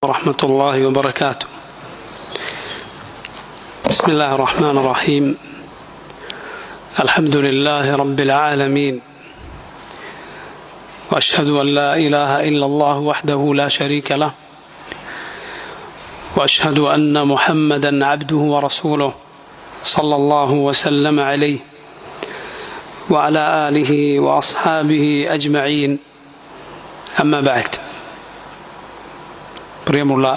ورحمة الله وبركاته. بسم الله الرحمن الرحيم. الحمد لله رب العالمين، وأشهد أن لا إله إلا الله وحده لا شريك له، وأشهد أن محمدا عبده ورسوله صلى الله وسلم عليه وعلى آله وأصحابه أجمعين. أما بعد. പ്രിയമുള്ള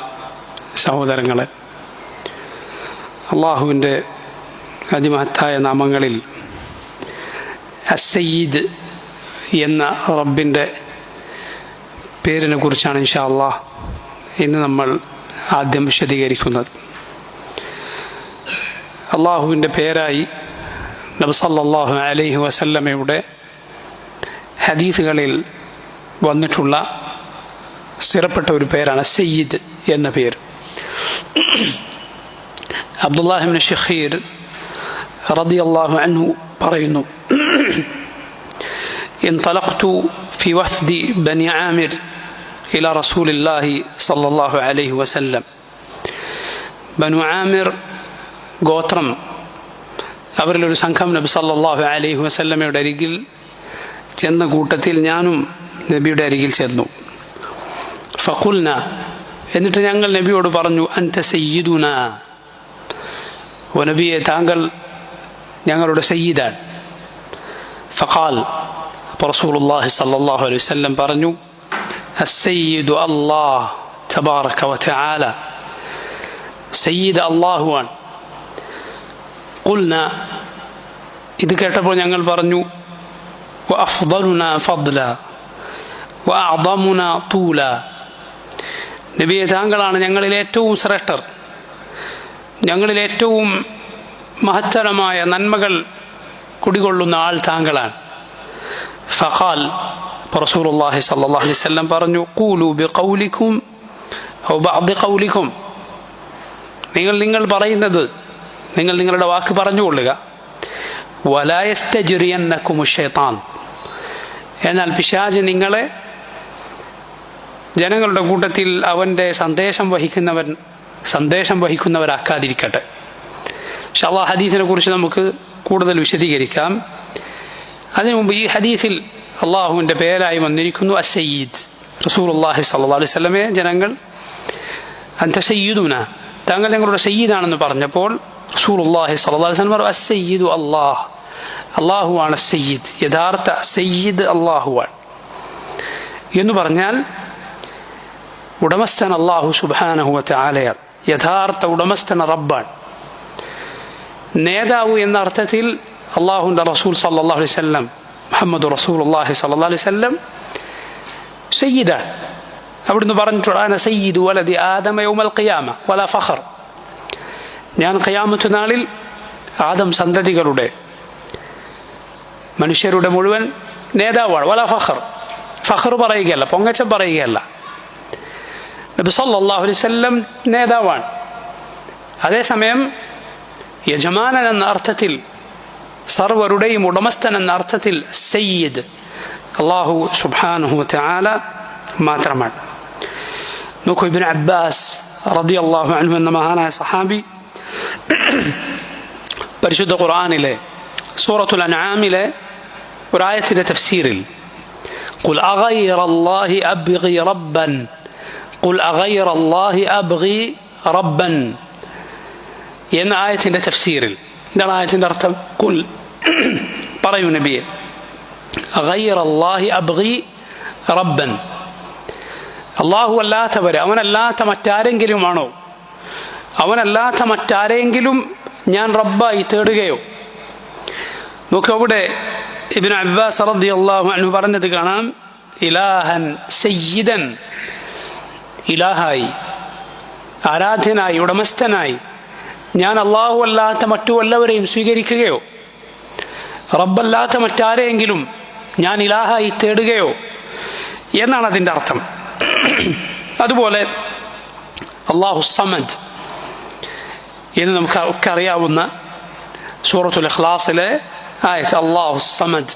സഹോദരങ്ങളെ, അള്ളാഹുവിൻ്റെ അതിമഹത്തായ നാമങ്ങളിൽ അസ്സയ്യിദ് എന്ന റബ്ബിൻ്റെ പേരിനെ കുറിച്ചാണ് ഇൻഷാ അല്ലാഹ് ഇന്ന് നമ്മൾ ആദ്യം വിശദീകരിക്കുന്നത്. അള്ളാഹുവിൻ്റെ പേരായി നബി സല്ലല്ലാഹു അലൈഹി വസല്ലമയുടെ ഹദീസുകളിൽ വന്നിട്ടുള്ള സ്ഥിരപ്പെട്ട ഒരു പേരാണ് സയ്യിദ് എന്ന പേര്. അബ്ദുല്ലാഹി ഇബ്നു ശഖീർ റളിയല്ലാഹു അൻഹു പറയുന്നു, انطلقت في وفد بني عامر إلى رسول الله صلى الله عليه وسلم. ബനു ആമിർ ഗോത്രം, അവരിലൊരു സംഘം നബി സല്ലല്ലാഹു അലൈഹി വസല്ലമയുടെ അരികിൽ ചെന്ന കൂട്ടത്തിൽ ഞാനും നബിയുടെ അരികിൽ ചെന്നു. ഫഖുൽന, എന്നിട്ട് ഞങ്ങൾ നബിയോട് പറഞ്ഞു, അൻത സയ്യിദുന, ഓ നബിയെ താങ്കൾ ഞങ്ങളുടെ സയ്യിദാണ്. ഫഖാൽ, റസൂലുള്ളാഹി സ്വല്ലല്ലാഹു അലൈഹി വസല്ലം പറഞ്ഞു, അസ്സയ്യിദു അല്ലാഹ് തബാറക വതആല, സയ്യിദ് അല്ലാഹുവാണ്. ഖുൽന, ഇത് കേട്ടപ്പോൾ ഞങ്ങൾ പറഞ്ഞു, വഅഫ്ദലുനാ ഫദ്ല വഅഅദമുനാ തൂല, നബിയെ താങ്കളാണ് ഞങ്ങളിൽ ഏറ്റവും ശ്രേഷ്ഠർ, ഞങ്ങളിൽ ഏറ്റവും മഹത്തരമായ നന്മകൾ കുടികൊള്ളുന്ന ആൾ താങ്കളാണ്. ഫഖാൽ, റസൂലുള്ളാഹി സ്വല്ലല്ലാഹു അലൈഹി വസല്ലം പറഞ്ഞു, ഖൂലു ബിഖൗലികും ഔ ബഅദി ഖൗലികും, നിങ്ങൾ പറയുന്നത്, നിങ്ങൾ നിങ്ങളുടെ വാക്ക് പറഞ്ഞുകൊള്ളുക. വലാ യസ്തജ്രിയന്നകുമുശ് ശൈത്താൻ, എന്നാൽ പിശാച് നിങ്ങളെ ജനങ്ങളുടെ കൂട്ടത്തിൽ അവൻ്റെ സന്ദേശം വഹിക്കുന്നവരാക്കാതിരിക്കട്ടെ. ഇൻഷാ അല്ലാഹ് ഹദീസിനെ കുറിച്ച് നമുക്ക് കൂടുതൽ വിശദീകരിക്കാം. അതിനു മുമ്പ് ഈ ഹദീസിൽ അള്ളാഹുവിൻ്റെ പേരായി വന്നിരിക്കുന്നു അസ്സയ്യിദ്. റസൂലുള്ളാഹി സ്വല്ലല്ലാഹു അലൈഹി വസല്ലമയെ ജനങ്ങൾ അൻത സയ്യിദുന, താങ്കൾ ഞങ്ങളുടെ സയ്യിദാണെന്ന് പറഞ്ഞപ്പോൾ റസൂലുള്ളാഹി സ്വല്ലല്ലാഹു അലൈഹി വസല്ലം പറഞ്ഞു, അസ്സയ്യിദു അല്ലാഹ്, അള്ളാഹുവാണ് സയ്യിദ്, യഥാർത്ഥ സയ്യിദ് അള്ളാഹുവാണ്. എന്ന് പറഞ്ഞാൽ ഉടമസ്ഥൻ അല്ലാഹു സുബ്ഹാനഹു വതആലയാണ്, യഥാർത്ഥ ഉടമസ്ഥൻ റബ്ബാണ്. നേതാവ് എന്ന അർത്ഥത്തിൽ അള്ളാഹുവിൻ്റെ റസൂൽ സല്ലല്ലാഹു അലൈഹി വസല്ലം, മുഹമ്മദ് റസൂലുള്ളാഹി സ്വല്ലല്ലാഹു അലൈഹി വസല്ലം സയ്യിദാണ്. അവിടുന്ന് പറഞ്ഞിട്ടുണ്ട്, അന സയ്യിദു വലദി ആദമ യൗമൽ ഖിയാമ വലാ ഫഖർ, ഞാൻ ഖിയാമത്ത് നാളിൽ ആദം സന്തതികളുടെ, മനുഷ്യരുടെ മുഴുവൻ നേതാവാണ്. വലാ ഫഖർ, ഫഖർ പറയുകയല്ല, പൊങ്ങച്ചം പറയുകയല്ല. നബി സല്ലല്ലാഹു അലൈഹി വസല്ലം നേതാവാണ്. അതേസമയം യജമാനൻ എന്ന അർത്ഥത്തിൽ, സർവരുടെയും ഉടമസ്ഥൻ എന്ന അർത്ഥത്തിൽ സയ്യിദ് അല്ലാഹു സുബ്ഹാനഹു വതആല മാത്രമാണ്. നോക്കൂ, ഇബ്നു അബ്ബാസ് റളിയല്ലാഹു അൻഹു എന്ന മഹാനായ സഹാബി പരിശുദ്ധ ഖുർആനിലെ സൂറത്തുൽ അൻആമിലെ ഒരു ആയത്തിന്റെ തഫ്സീറിൽ ഖുൽ അഗൈറല്ലാഹി അബ്ഗി റബ്ബൻ, ഖുൽ അഗൈറല്ലാഹി അബ്ഗി റബ്ബൻ എന്ന ആയത്തിന്റെ തഫ്സീറിൽ എന്താണ് ആയത്തിന്റെ അർത്ഥം? ഖുൽ, പറയൂ നബിയെ, അഗൈറല്ലാഹി അബ്ഗി റബ്ബൻ, അല്ലാഹു അല്ലാത്തവരെ, അവനല്ലാത്ത മറ്റാരെങ്കിലുമാണോ, അവനല്ലാത്ത മറ്റാരെങ്കിലും ഞാൻ റബ്ബായി തേടുകയോ? നോക്കൂ, അവിടെ ഇബ്നു അബ്ബാസ് റളിയല്ലാഹു അൻഹു പറഞ്ഞത് കാണാം, ഇലാഹൻ സയ്യിദൻ, ഇലാഹായി, ആരാധ്യനായി, ഉടമസ്ഥനായി ഞാൻ അല്ലാഹു അല്ലാത്ത മറ്റു വല്ലവരെയും സ്വീകരിക്കുകയോ, റബ്ബല്ലാത്ത മറ്റാരെയെങ്കിലും ഞാൻ ഇലാഹായി തേടുകയോ എന്നാണ് അതിൻ്റെ അർത്ഥം. അതുപോലെ അല്ലാഹു സമദ് എന്ന് നമുക്ക് ഒക്കെ അറിയാവുന്ന സൂറത്തുൽ ഇഖ്ലാസിലെ ആയത്ത്, അല്ലാഹു സമദ്.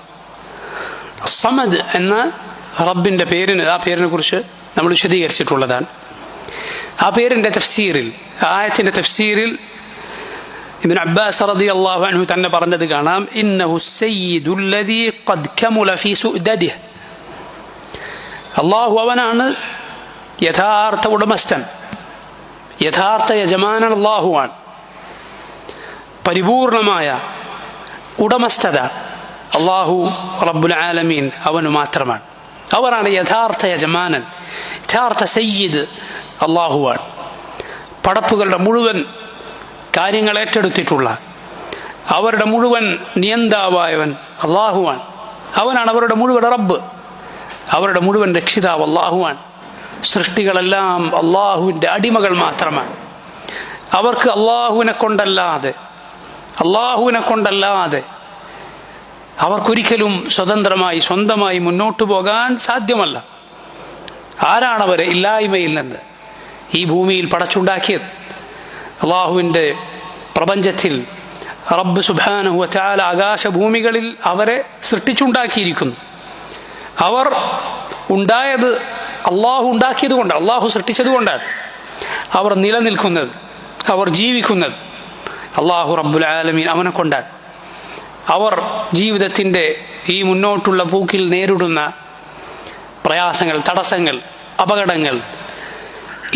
സമദ് എന്ന റബ്ബിൻ്റെ പേരിന്, ആ പേരിനെ കുറിച്ച് നമ്മൾ വിശദീകരിച്ചിട്ടുള്ളതാണ്. ആ പേരിൻ്റെ തഫ്സീറിൽ, ആയത്തിൻ്റെ തഫ്സീറിൽ ഇബ്നു അബ്ബാസ് റളിയല്ലാഹു അൻഹു തന്നെ പറഞ്ഞത് കാണാം, ഇന്നഹു സയ്യിദുൽ ലദീ ഖദ് കമുല ഫീ സുഅദദിഹി. അല്ലാഹു അവനാണ് യഥാർത്ഥ ഉടമസ്ഥൻ, യഥാർത്ഥ യജമാനൻ അല്ലാഹുവാണ്. പരിപൂർണമായ ഉടമസ്ഥത അല്ലാഹു റബ്ബുൽ ആലമീൻ അവന് മാത്രമാണ്. അവരാണ് യഥാർത്ഥ യജമാനൻ, യഥാർത്ഥ സയ്യിദ് അല്ലാഹുവാണ്. പടപ്പുകളുടെ മുഴുവൻ കാര്യങ്ങൾ ഏറ്റെടുത്തിട്ടുള്ള, അവരുടെ മുഴുവൻ നിയന്താവായവൻ അല്ലാഹുവാണ്. അവനാണ് അവരുടെ മുഴുവൻ റബ്ബ്, അവരുടെ മുഴുവൻ രക്ഷിതാവ് അല്ലാഹുവാണ്. സൃഷ്ടികളെല്ലാം അല്ലാഹുവിൻ്റെ അടിമകൾ മാത്രമാണ്. അവർക്ക് അല്ലാഹുവിനെ കൊണ്ടല്ലാതെ അവർക്കൊരിക്കലും സ്വന്തമായി മുന്നോട്ടു പോകാൻ സാധ്യമല്ല. ആരാണവരെ ഇല്ലായ്മയിൽ നിന്ന് ഈ ഭൂമിയിൽ പടച്ചുണ്ടാക്കിയത്? അല്ലാഹുവിൻ്റെ പ്രപഞ്ചത്തിൽ റബ്ബ് സുബ്ഹാനഹു വ തആല ആകാശഭൂമികളിൽ അവരെ സൃഷ്ടിച്ചുണ്ടാക്കിയിരിക്കുന്നു. അവർ ഉണ്ടായത് അല്ലാഹു ഉണ്ടാക്കിയത് കൊണ്ടാണ്, അല്ലാഹു സൃഷ്ടിച്ചത് കൊണ്ടാണ് അവർ നിലനിൽക്കുന്നത്, അവർ ജീവിക്കുന്നത്. അല്ലാഹു റബ്ബുൽ ആലമീൻ അവനെ കൊണ്ടാണ്. അവർ ജീവിതത്തിൻ്റെ ഈ മുന്നോട്ടുള്ള പോക്കിൽ നേരിടുന്ന പ്രയാസങ്ങൾ, തടസ്സങ്ങൾ, അപകടങ്ങൾ,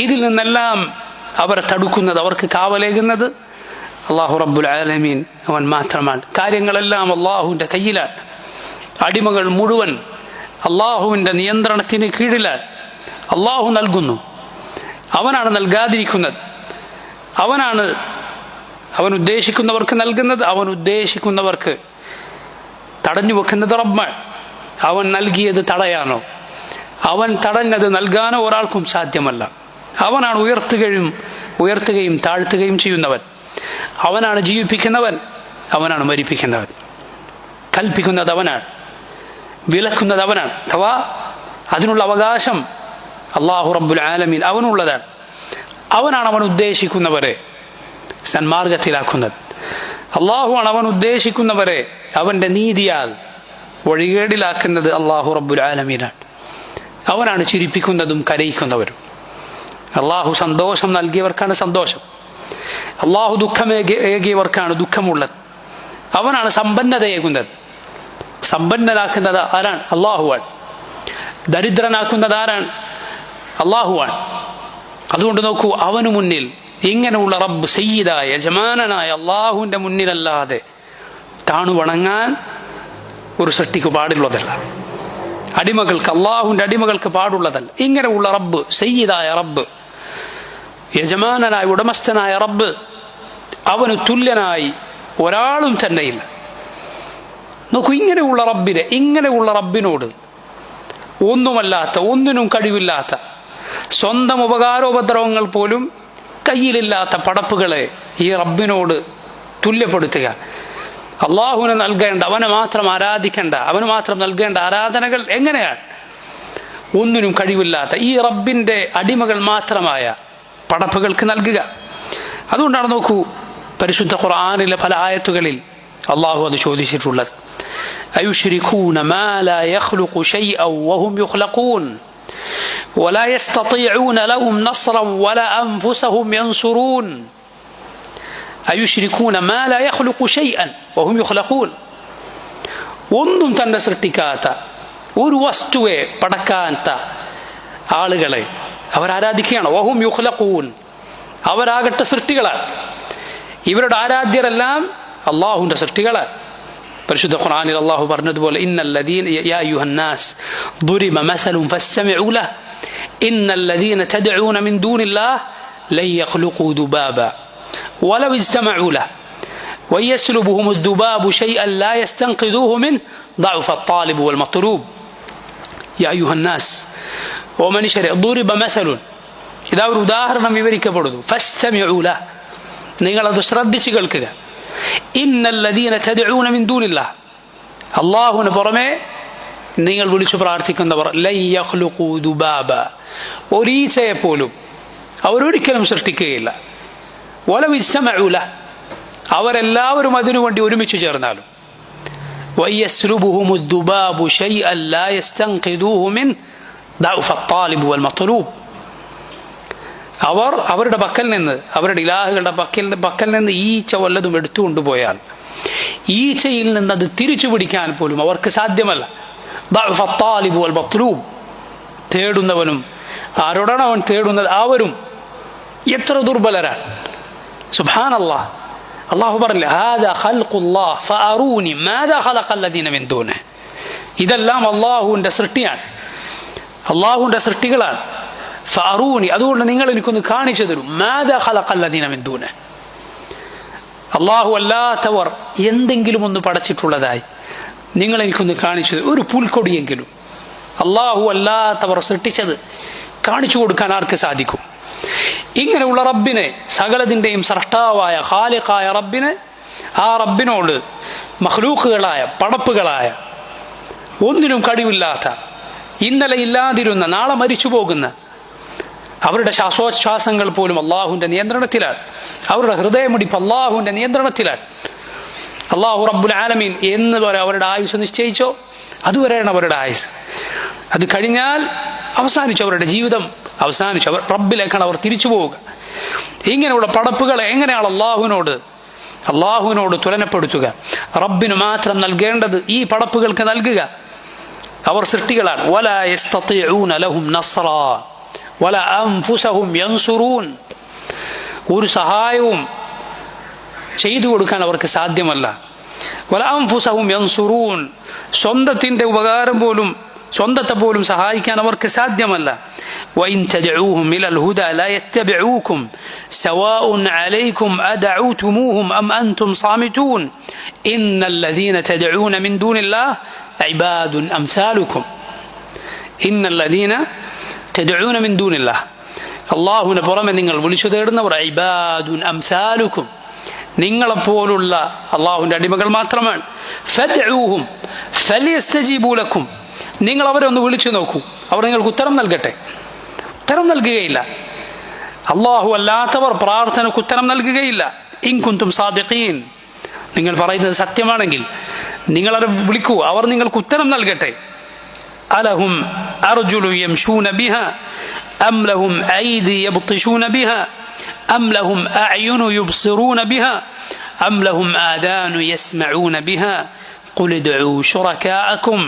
ഇതിൽ നിന്നെല്ലാം അവരെ തടുക്കുന്നത്, അവർക്ക് കാവലേകുന്നത് അല്ലാഹു റബ്ബുൽ ആലമീൻ അവൻ മാത്രമാണ്. കാര്യങ്ങളെല്ലാം അല്ലാഹുവിൻ്റെ കയ്യിലാണ്. അടിമകൾ മുഴുവൻ അല്ലാഹുവിൻ്റെ നിയന്ത്രണത്തിന് കീഴിലാണ്. അല്ലാഹു നൽകുന്നു, അവനാണ് നൽകാതിരിക്കുന്നത്. അവൻ ഉദ്ദേശിക്കുന്നവർക്ക് നൽകുന്നത്, അവൻ ഉദ്ദേശിക്കുന്നവർക്ക് തടഞ്ഞു വെക്കുന്നത് റബ്ബാണ്. അവൻ നൽകിയത് തടയാനോ അവൻ തടഞ്ഞത് നൽകാനോ ഒരാൾക്കും സാധ്യമല്ല. അവനാണ് ഉയർത്തുകയും താഴ്ത്തുകയും ചെയ്യുന്നവൻ. അവനാണ് ജീവിപ്പിക്കുന്നവൻ, അവനാണ് മരിപ്പിക്കുന്നവൻ. കൽപ്പിക്കുന്നത് അവനാണ്, വിലക്കുന്നത് അവനാണ്. അഥവാ അതിനുള്ള അവകാശം അല്ലാഹു റബ്ബുൽ ആലമീൻ അവനുള്ളതാണ്. അവനാണ് അവൻ ഉദ്ദേശിക്കുന്നവരെ സന്മാർഗത്തിലാക്കുന്നത്. അല്ലാഹുവാണ് അവൻ ഉദ്ദേശിക്കുന്നവരെ അവൻ്റെ നീതിയാൽ വഴികേടിലാക്കുന്നത് അല്ലാഹു റബ്ബുൽ ആലമീനാണ്. അവനാണ് ചിരിപ്പിക്കുന്നതും കരയിക്കുന്നവരും. അല്ലാഹു സന്തോഷം നൽകിയവർക്കാണ് സന്തോഷം, അല്ലാഹു ദുഃഖമേകിയവർക്കാണ് ദുഃഖമുള്ളത്. അവനാണ് സമ്പന്നതയേകുന്നത്. സമ്പന്നനാക്കുന്നത് ആരാണ്? അല്ലാഹുവാണ്. ദരിദ്രനാക്കുന്നത് ആരാണ്? അല്ലാഹുവാണ്. അതുകൊണ്ട് നോക്കൂ, അവന് മുന്നിൽ ഇങ്ങനെയുള്ള റബ്ബ് സയ്യിദായ യജമാനനായ അല്ലാഹുവിൻ്റെ മുന്നിലല്ലാതെ താണു വണങ്ങാൻ ഒരു സൃഷ്ടിക്ക് പാടുള്ളതല്ല. അല്ലാഹുവിൻ്റെ അടിമകൾക്ക് പാടുള്ളതല്ല. ഇങ്ങനെയുള്ള റബ്ബ്, സയ്യിദായ റബ്ബ്, യജമാനനായ ഉടമസ്ഥനായ റബ്ബ്, അവന് തുല്യനായി ഒരാളും തന്നെയില്ല. നോക്കൂ, ഇങ്ങനെയുള്ള റബ്ബിനോട് ഒന്നുമല്ലാത്ത, ഒന്നിനും കഴിവില്ലാത്ത, സ്വന്തം ഉപകാരോപദ്രവങ്ങൾ പോലും കയ്യിലില്ലാത്ത പടപ്പുകളെ ഈ റബ്ബിനോട് തുല്യപ്പെടുത്തുക, അള്ളാഹുവിനെ നൽകേണ്ട, അവനെ മാത്രം ആരാധിക്കേണ്ട, അവന് മാത്രം നൽകേണ്ട ആരാധനകൾ എങ്ങനെയാണ് ഒന്നിനും കഴിവില്ലാത്ത ഈ റബ്ബിൻ്റെ അടിമകൾ മാത്രമായ പടപ്പുകൾക്ക് നൽകുക? അതുകൊണ്ടാണ് നോക്കൂ, പരിശുദ്ധ ഖുർആനിലെ പല ആയത്തുകളിൽ അള്ളാഹു അത് ചോദിച്ചിട്ടുള്ളത്. അയുശ്രികൂന മാ ലാ യഖ്ലുഖു ശൈഅൻ വഹും യുഖ്ലഖൂൻ വലാ യസ്തതിഊന ലഹും നസ്റൻ വലാ അൻഫുസഹും യൻസുറൂൻ. അയുശ്രികൂന മാ ലാ യഖ്ലുഖു ശൈഅൻ വഹും യുഖ്ലഖൂൻ. ഒന്നും തന്നെ സൃഷ്ടിക്കാത്ത, ഒരു വസ്തുവെ പടക്കാത്ത ആളുകളെ അവരാരാധിക്കുകയാണ്. വഹും യുഖ്ലഖൂൻ, അവരാകട്ടെ സൃഷ്ടികളാണ്. ഇവരുടെ ആരാധ്യരെല്ലാം അള്ളാഹുവിൻ്റെ സൃഷ്ടികളാണ്. പരിശുദ്ധ ഖുർആനിൽ അള്ളാഹു പറഞ്ഞതുപോലെ, ഇന്നല്ലദീന യാ അയ്യുഹന്നാസ് ദുരിബ മസലുൻ ഫസ്തമിഉ ലഹു ഇന്നല്ലദീന തദ്ഊന മിൻ ദൂനില്ലാഹി ലൻ യഖ്ലുഖൂ ദുബാബ വലൗ ഇജ്തമഉ ലഹു വയസ്ലുബുഹും الذുബാബു ശൈഅൻ ലാ യസ്തൻഖിദൂഹു മിൻഹു ضعف الطالب والمطلوب. യാ അയ്യുഹന്നാസ്, ഓ മനുഷ്യരെ, ദുരിബ മസലുൻ, ഇതാ ഒരു ഉദാഹരണം വിവരിക്കപ്പെടുന്നു. ഫസ്തമിഉ ലഹു, നിങ്ങളത് ശ്രദ്ധിച്ച് കേൾക്കുക. ഇന്നല്ലദീന തദ്ഊന മിൻ ദൂനില്ലാഹ്, അല്ലാഹുവിന് പുറമെ നിങ്ങൾ വിളിച്ചു പ്രാർത്ഥിക്കുന്നവർ, ലൻ യഖ്ലുഖൂ ദുബാബ, ഒരീച്ചയെ പോലും അവരൊരിക്കലും സൃഷ്ടിക്കുകയില്ല. വലൗ ഇജ്തമഉ ലഹു, അവരെല്ലാവരും അതിനുവേണ്ടി ഒരുമിച്ച് ചേർന്നാലും. വയസ്ലുബുഹും الذുബാബ ശൈഅൻ ലാ യസ്തൻഖിദൂഹു മിൻഹു ضعف الطالب والمطلوب. അവർ അവരുടെ പക്കൽ നിന്ന്, അവരുടെ ഇലാഹുകളുടെ പക്കൽ നിന്ന് ഈച്ച വല്ലതും എടുത്തുകൊണ്ടുപോയാൽ ഈച്ചയിൽ നിന്ന് അത് തിരിച്ചു പിടിക്കാൻ പോലും അവർക്ക് സാധ്യമല്ല. തേടുന്നവനും ആരോടാണ് അവൻ തേടുന്നത് അവരും എത്ര ദുർബലരാണ്. സുബ്ഹാനല്ലാഹ്. അള്ളാഹു പറഞ്ഞില്ല ഹാദാ ഖൽഖുല്ലാഹ് ഫഅറൂനി മാദാ ഖലഖല്ലദീന മിൻ ദൂനിഹി. ഇതെല്ലാം അള്ളാഹുവിൻ്റെ സൃഷ്ടിയാണ്, അള്ളാഹുവിൻ്റെ സൃഷ്ടികളാണ്. ഫഅറൂനി, അതുകൊണ്ട് നിങ്ങൾ എനിക്കൊന്ന് കാണിച്ചു തരൂ. മാദാ ഖലഖല്ലദീന മിൻ ദൂനിഹി, അള്ളാഹു അല്ലാത്തവർ എന്തെങ്കിലും ഒന്ന് പടച്ചിട്ടുള്ളതായി നിങ്ങൾ എനിക്കൊന്ന് കാണിച്ചു തരൂ. ഒരു പുൽക്കൊടിയെങ്കിലും അള്ളാഹു അല്ലാത്തവർ സൃഷ്ടിച്ചത് കാണിച്ചു കൊടുക്കാൻ ആർക്ക് സാധിക്കും? ഇങ്ങനെയുള്ള റബ്ബിനെ, സകലതിൻ്റെയും സ്രഷ്ടാവായ ഖാലിഖായ റബ്ബിനെ, ആ റബ്ബിനോട് മഖ്ലൂഖുകളായ പടപ്പുകളായ ഒന്നിനും കഴിവില്ലാത്ത, ഇന്നലെ ഇല്ലാതിരുന്ന, നാളെ മരിച്ചു പോകുന്ന, അവരുടെ ശ്വാസോച്ഛ്വാസങ്ങൾ പോലും അള്ളാഹുവിൻ്റെ നിയന്ത്രണത്തിലാണ്, അവരുടെ ഹൃദയമിടിപ്പ് അള്ളാഹുവിൻ്റെ നിയന്ത്രണത്തിലാണ്. അള്ളാഹു റബ്ബുൽ ആലമീൻ എന്ന് വരെ അവരുടെ ആയുസ് നിശ്ചയിച്ചോ അതുവരെയാണ് അവരുടെ ആയുസ്. അത് കഴിഞ്ഞാൽ അവസാനിച്ചു, അവരുടെ ജീവിതം അവസാനിച്ചു. അവർ റബ്ബിലേക്കാണ് അവർ തിരിച്ചു പോവുക. ഇങ്ങനെയുള്ള പടപ്പുകളെ എങ്ങനെയാണ് അള്ളാഹുവിനോട് തുലനപ്പെടുത്തുക? റബ്ബിന് മാത്രം നൽകേണ്ടത് ഈ പടപ്പുകൾക്ക് നൽകുക. അവർ സൃഷ്ടികളാണ്. വലാ യസ്തതിഊന ലഹും നസ്റാ വലാ അൻഫുസഹും യൻസുറൂൻ. ഒരു സഹായവും ചെയ്തു കൊടുക്കാൻ അവർക്ക് സാധ്യമല്ല. വലാ അൻഫുസഹും യൻസുറൂൻ. സ്വന്തത്തിൻ്റെ ഉപകാരം പോലും, സ്വന്തത്തെ പോലും സഹായിക്കാൻ അവർക്ക് സാധ്യമല്ല. വഇൻ തദഊഹും ഇലൽ ഹുദാ ലാ യത്തബിഊകും സവാഉൻ അലൈക്കും അദഊതുമൂഹും അം അൻതും സാമിതൂൻ ഇന്നല്ലദീന തദഊന മിൻ ദൂനില്ലാഹ് ഇബാദുൻ അംസാലുക്കും. ഇന്നല്ലദീന തദഊന മിൻ ദൂനില്ലാഹ്, അല്ലാഹുവിനെ പുറമെ നിങ്ങൾ വിളിച്ചു തേടുന്നവർ ഇബാദുൻ അംസാലുക്കും, നിങ്ങളെപ്പോലുള്ള അള്ളാഹുവിൻ്റെ അടിമകൾ മാത്രമാണ്. ഫദ്ഊഹും ഫലിയസ്തജീബൂ ലക്കും, നിങ്ങൾ അവരെ ഒന്ന് വിളിച്ചു നോക്കൂ, അവർ നിങ്ങൾക്ക് ഉത്തരം നൽകട്ടെ. ഉത്തരം നൽകുകയില്ല. അള്ളാഹു അല്ലാത്തവർ പ്രാർത്ഥനയ്ക്ക് ഉത്തരം നൽകുകയില്ല. ഇൻ കുൻതും സാദിഖീൻ, നിങ്ങൾ പറയുന്നത് സത്യമാണെങ്കിൽ നിങ്ങളവരെ വിളിക്കൂ, അവർ നിങ്ങൾക്ക് ഉത്തരം നൽകട്ടെ. അലഹും അർജുലു യംശൂന ബിഹാ അം ലഹും ഐദി യബ്തിശൂന ബിഹാ അം ലഹും അഅ്യുനു യുബ്സിറൂന ബിഹാ അം ലഹും ആദാനു യസ്മഊന ബിഹാ ഖുൽ ഉദ്ഉ ശുറകാഅകും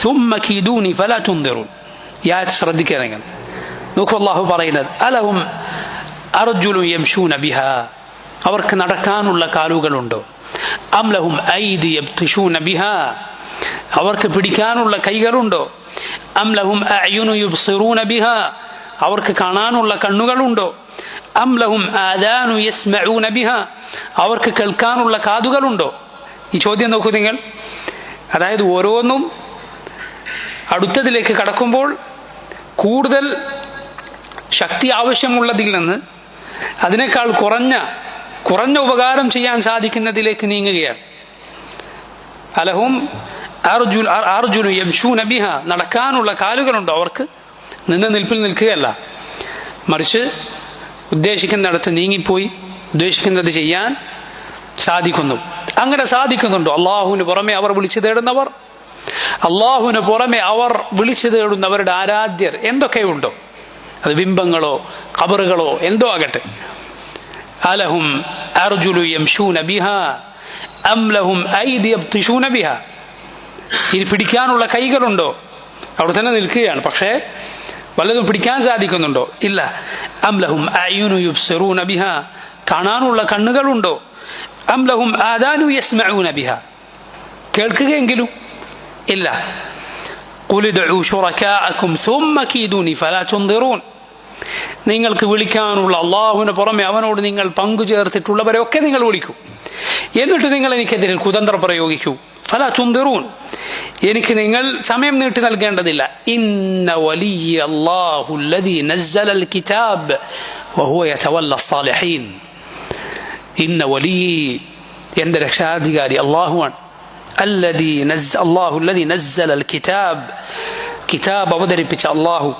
സുമ്മ കീദൂനി ഫലാ തുൻദിറൂൻ. ഈ ആയത്ത് ശ്രദ്ധിക്കുക നിങ്ങൾ. നോക്കൂ, അല്ലാഹു പറയുന്നത് അലഹും അർജുലു യംശൂന ബിഹാ, അവർക്ക് നടക്കാനുള്ള കാലുകളുണ്ടോ? അം ലഹും ഐദി യബ്തിശൂന ബിഹാ, അവർക്ക് പിടിക്കാനുള്ള കൈകളുണ്ടോ? അം ലഹും അഅ്യുനു യുബ്സിറൂന ബിഹാ, അവർക്ക് കാണാനുള്ള കണ്ണുകളുണ്ടോ? അം ലഹും ആദാനു യസ്മഊന ബിഹാ, അവർക്ക് കേൾക്കാനുള്ള കാതുകളുണ്ടോ? ഈ ചോദ്യം നോക്കൂ നിങ്ങൾ. അതായത് ഓരോന്നും അടുത്തതിലേക്ക് കടക്കുമ്പോൾ കൂടുതൽ ശക്തി ആവശ്യമുള്ളതിൽ നിന്ന് അതിനേക്കാൾ കുറഞ്ഞ ഉപകാരം ചെയ്യാൻ സാധിക്കുന്നതിലേക്ക് നീങ്ങുകയാണ്. അലഹും അർജുലു യംശൂന ബിഹാ, നടക്കാനുള്ള കാലുകളുണ്ടോ? അവർക്ക് നിൽപ്പിൽ നിൽക്കുകയല്ല, മറിച്ച് ഉദ്ദേശിക്കുന്നിടത്ത് നീങ്ങിപ്പോയി ഉദ്ദേശിക്കുന്നത് ചെയ്യാൻ സാധിക്കുന്നു. അങ്ങനെ സാധിക്കുന്നുണ്ടോ? അള്ളാഹുവിന് പുറമെ അവർ വിളിച്ചു തേടുന്നവർ, അള്ളാഹുവിന് പുറമെ അവർ വിളിച്ചു തേടുന്നവരുടെ ആരാധ്യർ എന്തൊക്കെയുണ്ടോ, അത് ബിംബങ്ങളോ ഖബറുകളോ എന്തോ ആകട്ടെ. അലഹും അർജുലു യംശൂന ബിഹാ അം ലഹും ഐദി യബ്തിശൂന ബിഹാ, ഇനി പിടിക്കാനുള്ള കൈകളുണ്ടോ? അവിടെ തന്നെ നിൽക്കുകയാണ്, പക്ഷേ വല്ലതും പിടിക്കാൻ സാധിക്കുന്നുണ്ടോ? ഇല്ല. അം ലഹും അഅ്യുനു യുബ്സിറൂന ബിഹാ, കാണാനുള്ള കണ്ണുകളുണ്ടോ? അം ലഹും ആദാനു യസ്മഊന ബിഹാ, കേൾക്കുകയെങ്കിലും ഇല്ല. ഖുൽ ഉദ്ഉ ശുറകാഅകും സുമ്മ കീദൂനി ഫലാ തുൻദിറൂൻ, നിങ്ങൾക്ക് വിളിക്കാനുള്ള അള്ളാഹുവിന് പുറമെ അവനോട് നിങ്ങൾ പങ്കു ചേർത്തിട്ടുള്ളവരെ ഒക്കെ നിങ്ങൾ വിളിക്കൂ, എന്നിട്ട് നിങ്ങൾ എനിക്കെതിരിൽ കുതന്ത്രം പ്രയോഗിക്കൂ. ഫലാ തുൻദിറൂൻ, എനിക്ക് നിങ്ങൾ സമയം നീട്ടി നൽകേണ്ടതില്ല. ഇന്ന വലിയ അല്ലാഹു അല്ലദീ നസ്സലൽ കിതാബ് വഹുവ യതവല്ല സ്സാലിഹീൻ. ഇന്ന വലിയ, എൻ്റെ രക്ഷാധികാരി അള്ളാഹുവാണ്. അല്ലാഹു അല്ലദീ നസ്സലൽ കിതാബ്, കിതാബ് അവതരിപ്പിച്ച അള്ളാഹു,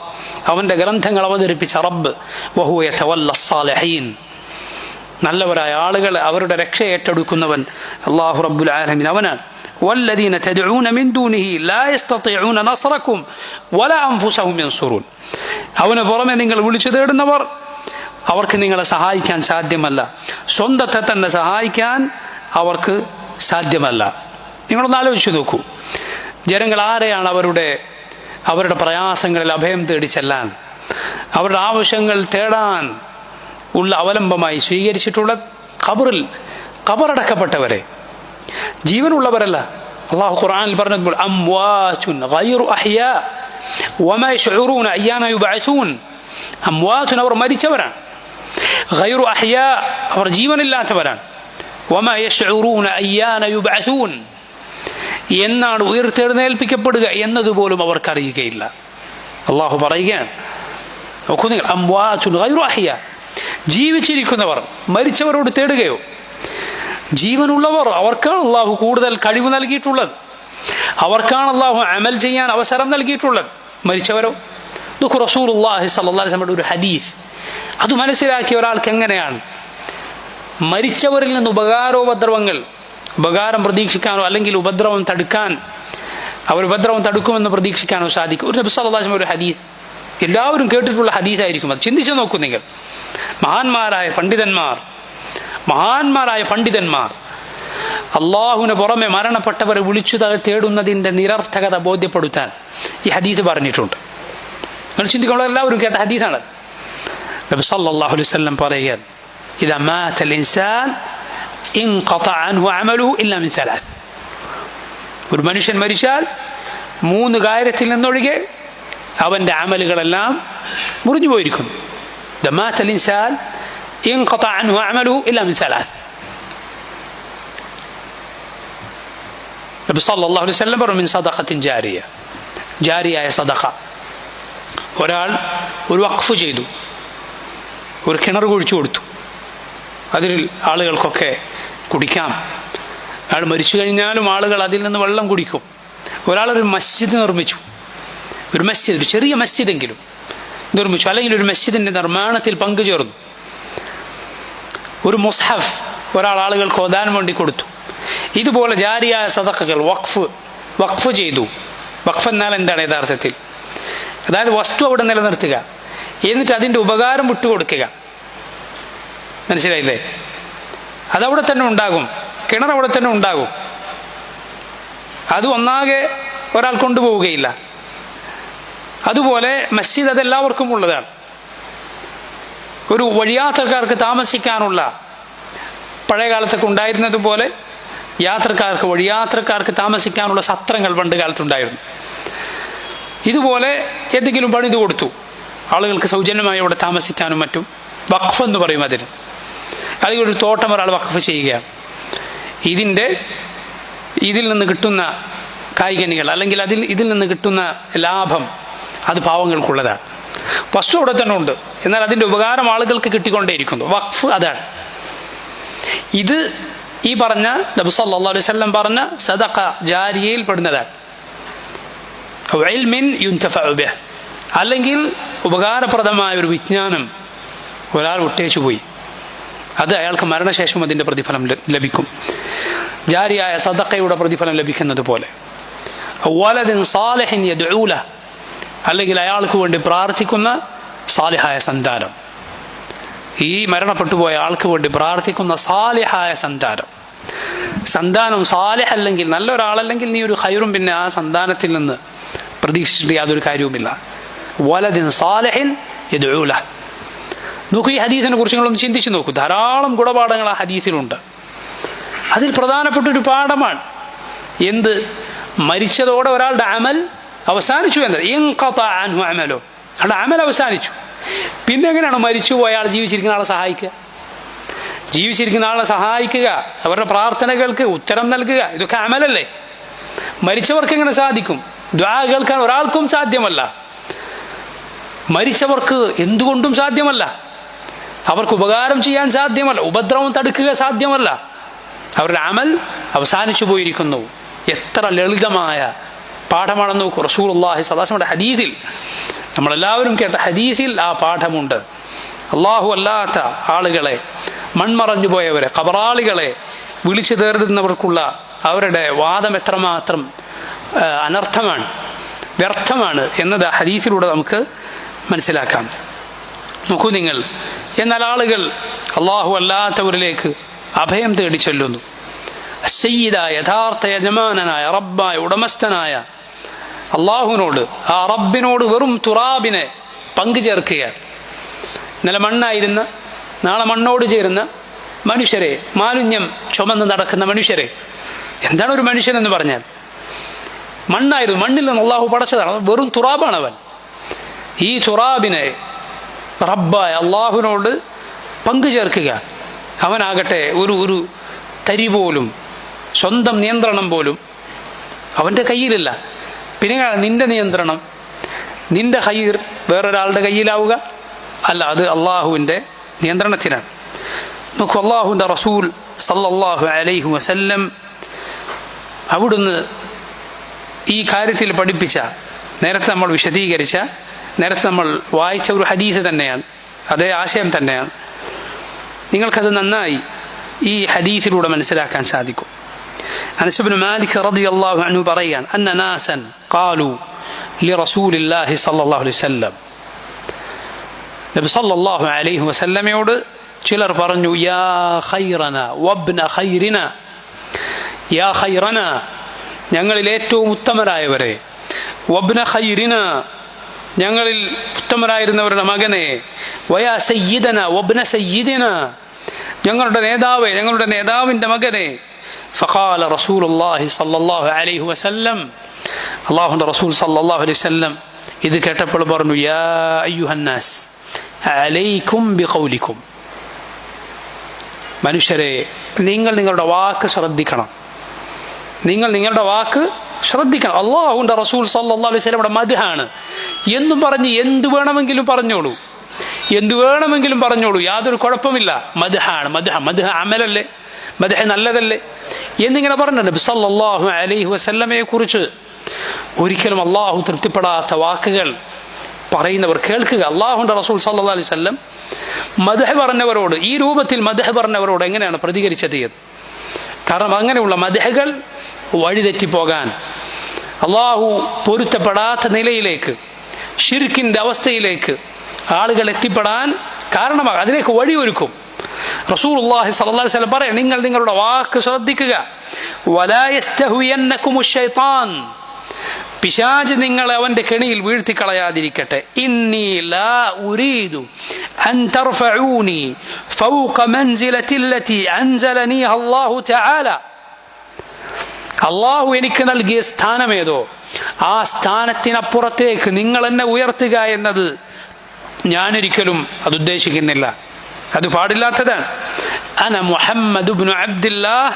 അവൻ്റെ ഗ്രന്ഥങ്ങൾ അവതരിപ്പിച്ച റബ്ബ്. വഹുവ യതവല്ല സ്സാലിഹീൻ, നല്ലവരായ ആളുകളെ അവരുടെ രക്ഷ ഏറ്റെടുക്കുന്നവൻ അല്ലാഹു റബ്ബുൽ ആലമീൻ അവനാണ്. والذين تدعون من دونه لا يستطيعون نصركم ولا أنفسهم ينصرون, അവനെ പുറമെ നിങ്ങൾ വിളിച്ചു തേടുന്നവർ അവർക്ക് നിങ്ങളെ സഹായിക്കാൻ സാധ്യമല്ല. സ്വന്തത്തെ തന്നെ സഹായിക്കാൻ അവർക്ക് സാധ്യമല്ല. നിങ്ങളൊന്ന് ആലോചിച്ചു നോക്കൂ. ജനങ്ങൾ ആരെയാണ് അവരുടെ പ്രയാസങ്ങളിൽ അഭയം തേടി ചെല്ലാൻ, അവരുടെ ആവശ്യങ്ങൾ തേടാൻ ഉള്ള അവലംബമായി സ്വീകരിച്ചിട്ടുള്ളത്? ഖബറടക്കപ്പെട്ടവരെ, ജീവനുള്ളവരല്ല. അല്ലാഹു ഖുർആനിൽ പറഞ്ഞപ്പോൾ അംവാതുൻ ഗൈറു അഹ്യാ വമാ യശ്ഉറൂന അയ്യാന യുബഅസൂൻ. അംവാതുൻ അവർ മരിച്ചവരാണ്, ഗൈറു അഹ്യാ അവർ ജീവനില്ലാത്തവരാണ്, വമാ യശ്ഉറൂന അയ്യാന യുബഅസൂൻ എന്നാണ് ഉയർത്തെഴുന്നേൽപ്പിക്കപ്പെടുക എന്നതുപോലും അവർക്കറിയുകയില്ല. അല്ലാഹു പറയുകയാണ്, നോക്കൂ നിങ്ങൾ, അംവാതുൻ ഗൈറു അഹ്യാ, ജീവിച്ചിരിക്കുന്നവർ മരിച്ചവരോട് തേടുകയോ? ജീവനുള്ളവർ, അവർക്കാണ് അള്ളാഹു കൂടുതൽ കഴിവ് നൽകിയിട്ടുള്ളത്, അവർക്കാണ് അള്ളാഹു അമൽ ചെയ്യാൻ അവസരം നൽകിയിട്ടുള്ളത്. മരിച്ചവരോ? നോക്കൂ, റസൂലുള്ളാഹി സ്വല്ലല്ലാഹു അലൈഹി വസല്ലമയുടെ ഒരു ഹദീസ്, അത് മനസ്സിലാക്കിയ ഒരാൾക്ക് എങ്ങനെയാണ് മരിച്ചവരിൽ നിന്ന് ഉപകാരം പ്രതീക്ഷിക്കാനോ അല്ലെങ്കിൽ ഉപദ്രവം തടുക്കാൻ, അവർ ഉപദ്രവം തടുക്കുമെന്ന് പ്രതീക്ഷിക്കാനോ സാധിക്കും? ഒരു നബി സല്ലല്ലാഹു അലൈഹി വസല്ലം ഒരു ഹദീസ്, എല്ലാവരും കേട്ടിട്ടുള്ള ഹദീസായിരിക്കും അത്. ചിന്തിച്ചു നോക്കൂ നിങ്ങൾ. മഹാന്മാരായ പണ്ഡിതന്മാർ അള്ളാഹുവിന് പുറമെ മരണപ്പെട്ടവരെ വിളിച്ചു തേടുന്നതിൻ്റെ നിരർത്ഥകത ബോധ്യപ്പെടുത്താൻ ഈ ഹദീസ് പറഞ്ഞിട്ടുണ്ട്. നിങ്ങൾ ചിന്തിക്കുമ്പോൾ എല്ലാവരും കേട്ട ഹദീസാണ്. നബി സല്ലല്ലാഹു അലൈഹി വസല്ലം പറയുകയാണ്, ഇദാ മാതൽ ഇൻസാൻ ഇൻഖതഅ അൻഹു അമലുഹു ഇല്ലാ മിൻ സലാസ്. ഒരു മനുഷ്യൻ മരിച്ചാൽ 3 കാര്യത്തിൽ നിന്നൊഴികെ അവൻ്റെ അമലുകളെല്ലാം മുറിഞ്ഞു പോയിരിക്കുന്നു. ഇദാ മാതൽ ഇൻസാൻ ഇൻഖതഅ അൻഹു അമലുഹു ഇല്ലാ മിൻ സലാസ്. നബി സല്ലല്ലാഹു അലൈഹി വസല്ലം പറഞ്ഞു, മിൻ സദഖത്തിൻ ജാരിയായ സദഖ. ഒരാൾ ഒരു വഖഫ് ചെയ്തു, ഒരു കിണർ കുഴിച്ചു കൊടുത്തു, അതിൽ ആളുകൾക്കൊക്കെ കുടിക്കാം. അയാൾ മരിച്ചു കഴിഞ്ഞാലും ആളുകൾ അതിൽ നിന്ന് വെള്ളം കുടിക്കും. ഒരാളൊരു മസ്ജിദ് നിർമ്മിച്ചു, ഒരു ചെറിയ മസ്ജിദെങ്കിലും നിർമ്മിച്ചു, അല്ലെങ്കിൽ ഒരു മസ്ജിദിൻ്റെ നിർമ്മാണത്തിൽ പങ്കുചേർന്നു. ഒരു മുസ്ഹഫ് ആളുകൾക്ക് ഓതാൻ വേണ്ടി കൊടുത്തു. ഇതുപോലെ ജാരിയായ സദഖകൾ വഖഫ് ചെയ്തു. വഖഫ് എന്നാൽ എന്താണ് യഥാർത്ഥത്തിൽ? അതായത് വസ്തു അവിടെ നിലനിർത്തുക, എന്നിട്ട് അതിൻ്റെ ഉപകാരം വിട്ടുകൊടുക്കുക. മനസ്സിലായില്ലേ? അതവിടെ തന്നെ ഉണ്ടാകും, കിണർ അവിടെ തന്നെ ഉണ്ടാകും, അത് ഒന്നാകെ ഒരാൾ കൊണ്ടുപോവുകയില്ല. അതുപോലെ മസ്ജിദ് അതെല്ലാവർക്കും ഉള്ളതാണ്. ഒരു വഴിയാത്രക്കാർക്ക് താമസിക്കാനുള്ള, പഴയ കാലത്തൊക്കെ ഉണ്ടായിരുന്നതുപോലെ വഴിയാത്രക്കാർക്ക് താമസിക്കാനുള്ള സത്രങ്ങൾ പണ്ട് കാലത്തുണ്ടായിരുന്നു. ഇതുപോലെ എന്തെങ്കിലും പണിത് കൊടുത്തു ആളുകൾക്ക് സൗജന്യമായി അവിടെ താമസിക്കാനും മറ്റും. വഖഫ് എന്ന് പറയും അതിന്. അല്ലെങ്കിൽ ഒരു തോട്ടം ഒരാൾ വഖഫ് ചെയ്യുകയാണ്. ഇതിൽ നിന്ന് കിട്ടുന്ന കായ്കനികൾ അല്ലെങ്കിൽ ഇതിൽ നിന്ന് കിട്ടുന്ന ലാഭം അത് പാവങ്ങൾക്കുള്ളതാണ്. വസ്തു അവിടെ തന്നെ ഉണ്ട്, എന്നാൽ അതിൻ്റെ ഉപകാരം ആളുകൾക്ക് കിട്ടിക്കൊണ്ടേയിരിക്കുന്നു. വഖഫ് അതാണ്. ഇത് ഈ പറഞ്ഞ നബി സല്ലല്ലാഹു അലൈഹി വസല്ലം പറഞ്ഞ സദഖ ജാരിയയിൽ പെടുന്നതാണ്. ഇൽമിൻ യുൻതഫഉ ബിഹ്, അല്ലെങ്കിൽ ഉപകാരപ്രദമായ ഒരു വിജ്ഞാനം ഒരാൾ വിട്ടേച്ചു പോയി, അത് അയാൾക്ക് മരണശേഷം അതിൻ്റെ പ്രതിഫലം ലഭിക്കും. ജാരിയായ സദഖയുടെ പ്രതിഫലം ലഭിക്കുന്നത് പോലെ. വലദിൻ സാലിഹിൻ യദ്ഉ ലഹു, അല്ലെങ്കിൽ അയാൾക്ക് വേണ്ടി പ്രാർത്ഥിക്കുന്ന സാലിഹായ സന്താനം. ഈ മരണപ്പെട്ടുപോയ ആൾക്ക് വേണ്ടി പ്രാർത്ഥിക്കുന്ന സാലിഹായ സന്താനം സാലിഹ് അല്ലെങ്കിൽ നല്ലൊരാളല്ലെങ്കിൽ നീ ഒരു ഖൈറും പിന്നെ ആ സന്താനത്തിൽ നിന്ന് പ്രതീക്ഷിച്ചിട്ട് യാതൊരു കാര്യവുമില്ല. വലദിൻ സാലിഹിൻ യദ്ഉ ലഹു. നോക്കൂ, ഈ ഹദീസിനെ കുറിച്ച് നിങ്ങളൊന്ന് ചിന്തിച്ച് നോക്കൂ. ധാരാളം ഗുണപാഠങ്ങൾ ആ ഹദീസിലുണ്ട്. അതിൽ പ്രധാനപ്പെട്ടൊരു പാഠമാണ് എന്ത്? മരിച്ചതോടെ ഒരാളുടെ അമൽ അവസാനിച്ചു എന്നത്. ഇൻഖതഅ അൻഹു അമലുഹു, അയാളുടെ അമൽ അവസാനിച്ചു. പിന്നെ എങ്ങനെയാണ് മരിച്ചുപോയ ആൾ ജീവിച്ചിരിക്കുന്ന ആളെ സഹായിക്കുക? ജീവിച്ചിരിക്കുന്ന ആളെ സഹായിക്കുക, അവരുടെ പ്രാർത്ഥനകൾക്ക് ഉത്തരം നൽകുക, ഇതൊക്കെ അമലല്ലേ? മരിച്ചവർക്ക് എങ്ങനെ സാധിക്കും? ദുആ കേൾക്കാൻ ഒരാൾക്കും സാധ്യമല്ല. മരിച്ചവർക്ക് എന്തുകൊണ്ടും സാധ്യമല്ല. അവർക്ക് ഉപകാരം ചെയ്യാൻ സാധ്യമല്ല, ഉപദ്രവം തടുക്കുക സാധ്യമല്ല. അവരുടെ അമൽ അവസാനിച്ചു പോയിരിക്കുന്നു. എത്ര ലളിതമായ പാഠമാണെന്ന് നോക്കൂ. റസൂലുള്ളാഹി സ്വല്ലല്ലാഹു അലൈഹി വസല്ലം ഹദീസിൽ, നമ്മളെല്ലാവരും കേട്ട ഹദീസിൽ ആ പാഠമുണ്ട്. അല്ലാഹു അല്ലാത്ത ആളുകളെ, മൺമറഞ്ഞു പോയവരെ, ഖബറാളികളെ വിളിച്ചു തേടുന്നവർക്കുള്ള അവരുടെ വാദം എത്രമാത്രം അനർത്ഥമാണ്, വ്യർത്ഥമാണ് എന്നത് ഹദീസിലൂടെ നമുക്ക് മനസ്സിലാക്കാം. നോക്കൂ നിങ്ങൾ. എന്നാൽ ആളുകൾ അള്ളാഹു അല്ലാത്തവരിലേക്ക് അഭയം തേടി ചെല്ലുന്നു. സയ്യിദായ യഥാർത്ഥ യജമാനനായ റബ്ബായ ഉടമസ്ഥനായ അള്ളാഹുവിനോട്, ആ റബ്ബിനോട് വെറും തുറാബിനെ പങ്കു ചേർക്കുകയാണ്. ഇന്നലെ മണ്ണായിരുന്ന നാളെ മണ്ണോട് ചേരുന്ന മനുഷ്യരെ, മാലിന്യം ചുമന്ന് നടക്കുന്ന മനുഷ്യരെ. എന്താണ് ഒരു മനുഷ്യനെന്ന് പറഞ്ഞാൽ? മണ്ണായിരുന്നു, മണ്ണിൽ നിന്ന് അള്ളാഹു പടച്ചതാണ്, വെറും തുറാബാണ് അവൻ. ഈ തുറാബിനെ റബ്ബായ അള്ളാഹുവിനോട് പങ്കു ചേർക്കുക. അവനാകട്ടെ ഒരു തരി പോലും, സ്വന്തം നിയന്ത്രണം പോലും അവൻ്റെ കയ്യിലില്ല. പിന്നെ നിന്റെ നിയന്ത്രണം, നിന്റെ ഖൈർ വേറൊരാളുടെ കയ്യിലാവുക? അല്ല, അത് അള്ളാഹുവിൻ്റെ നിയന്ത്രണത്തിലാണ്. നോക്കൂ, അള്ളാഹുവിൻ്റെ റസൂൽ സല്ലല്ലാഹു അലൈഹി വസല്ലം അവിടുന്ന് ഈ കാര്യത്തിൽ പഠിപ്പിച്ച, നേരത്തെ നമ്മൾ വിശദീകരിച്ച, നേരത്തെ നമ്മൾ വായിച്ച ഒരു ഹദീസ് തന്നെയാണ്, അതേ ആശയം തന്നെയാണ്. നിങ്ങൾക്കത് നന്നായി ഈ ഹദീസിലൂടെ മനസ്സിലാക്കാൻ സാധിക്കും. അനസ് ഇബ്നു മാലിക് റളിയല്ലാഹു അൻഹു പറയാൻ, അന്ന നാസൻ ഖാലു ലിറസൂലില്ലാഹി സ്വല്ലല്ലാഹു അലൈഹി വസല്ലം, നബി സ്വല്ലല്ലാഹു അലൈഹി വസല്ലമയോട് ചിലർ പറഞ്ഞു, യാ ഖൈറന വബ്ന ഖൈറിന, യാ ഖൈറന, ഞങ്ങളിൽ ഏറ്റവും ഉത്തമരായവരെ, വബ്ന ഖൈറിന, ഞങ്ങളിൽ ഉത്തമരായിരുന്നവരുടെ മകനെ, വയാ സയ്യിദന വബ്ന സയ്യിദിന, ഞങ്ങളുടെ നേതാവേ, ഞങ്ങളുടെ നേതാവിൻ്റെ മകനെ. ഫഖാല റസൂലുള്ളാഹി സ്വല്ലല്ലാഹു അലൈഹി വസല്ലം, അല്ലാഹുവിൻ്റെ റസൂൽ സ്വല്ലല്ലാഹു അലൈഹി വസല്ലം ഇത് കേട്ടപ്പോൾ പറഞ്ഞു, യാ അയ്യുഹന്നാസ് അലൈക്കും ബിഖൗലിക്കും, മനുഷ്യരെ, നിങ്ങൾ നിങ്ങളുടെ വാക്ക് ശ്രദ്ധിക്കണം, നിങ്ങൾ നിങ്ങളുടെ വാക്ക് ശ്രദ്ധിക്കണം. അല്ലാഹുവിൻ്റെ റസൂൽ സല്ലല്ലാഹു അലൈഹി വസല്ലമയുടെ മദ്ഹാണ് എന്നും പറഞ്ഞ് എന്തു വേണമെങ്കിലും പറഞ്ഞോളൂ, എന്തു വേണമെങ്കിലും പറഞ്ഞോളൂ, യാതൊരു കുഴപ്പമില്ല. മദ്ഹാണ്, മദ്ഹ അമലല്ലേ, മദ്ഹ നല്ലതല്ലേ എന്നിങ്ങനെ പറഞ്ഞു നബി സല്ലല്ലാഹു അലൈഹി വസല്ലമയെ കുറിച്ച്. ഒരിക്കലും അള്ളാഹു തൃപ്തിപ്പെടാത്ത വാക്കുകൾ പറയുന്നവർ കേൾക്കുക. അള്ളാഹുവിൻ്റെ റസൂൽ സല്ലല്ലാഹു അലൈഹി വസല്ലം മദ്ഹ പറഞ്ഞവരോട്, ഈ രൂപത്തിൽ മദ്ഹ പറഞ്ഞവരോട് എങ്ങനെയാണ് പ്രതികരിച്ചത്? കാരണം അങ്ങനെയുള്ള മദ്ഹകൾ വഴിതെറ്റിപ്പോകാൻ, അള്ളാഹു പൊരുത്തപ്പെടാത്ത നിലയിലേക്ക്, ശിർക്കിൻ്റെ അവസ്ഥയിലേക്ക് ആളുകൾ എത്തിപ്പെടാൻ കാരണമാകും, അതിലേക്ക് വഴിയൊരുക്കും. റസൂലുള്ളാഹി സ്വല്ലല്ലാഹു അലൈഹി വസല്ലം പറയാം, നിങ്ങൾ നിങ്ങളുടെ വാക്ക് ശ്രദ്ധിക്കുക. വലാ യസ്തഹ്വിയന്നകുമുശ് ശൈത്താൻ, പിശാച് നിങ്ങളെ അവന്റെ കെണിയിൽ വീഴ്ത്തിക്കളയാതിരിക്കട്ടെ. ഇന്നി ലാ ഉരീദു അൻ തർഫഊനി ഫൗഖ മൻസിലതി അല്ലതി അൻസലനി അല്ലാഹു തആല, അള്ളാഹു എനിക്ക് നൽകിയ സ്ഥാനമേതോ ആ സ്ഥാനത്തിനപ്പുറത്തേക്ക് നിങ്ങൾ എന്നെ ഉയർത്തുക എന്നത് ഞാനൊരിക്കലും അതുദ്ദേശിക്കുന്നില്ല, അത് പാടില്ലാത്തതാണ്. അന മുഹമ്മദ് ഇബ്നു അബ്ദില്ലാഹ്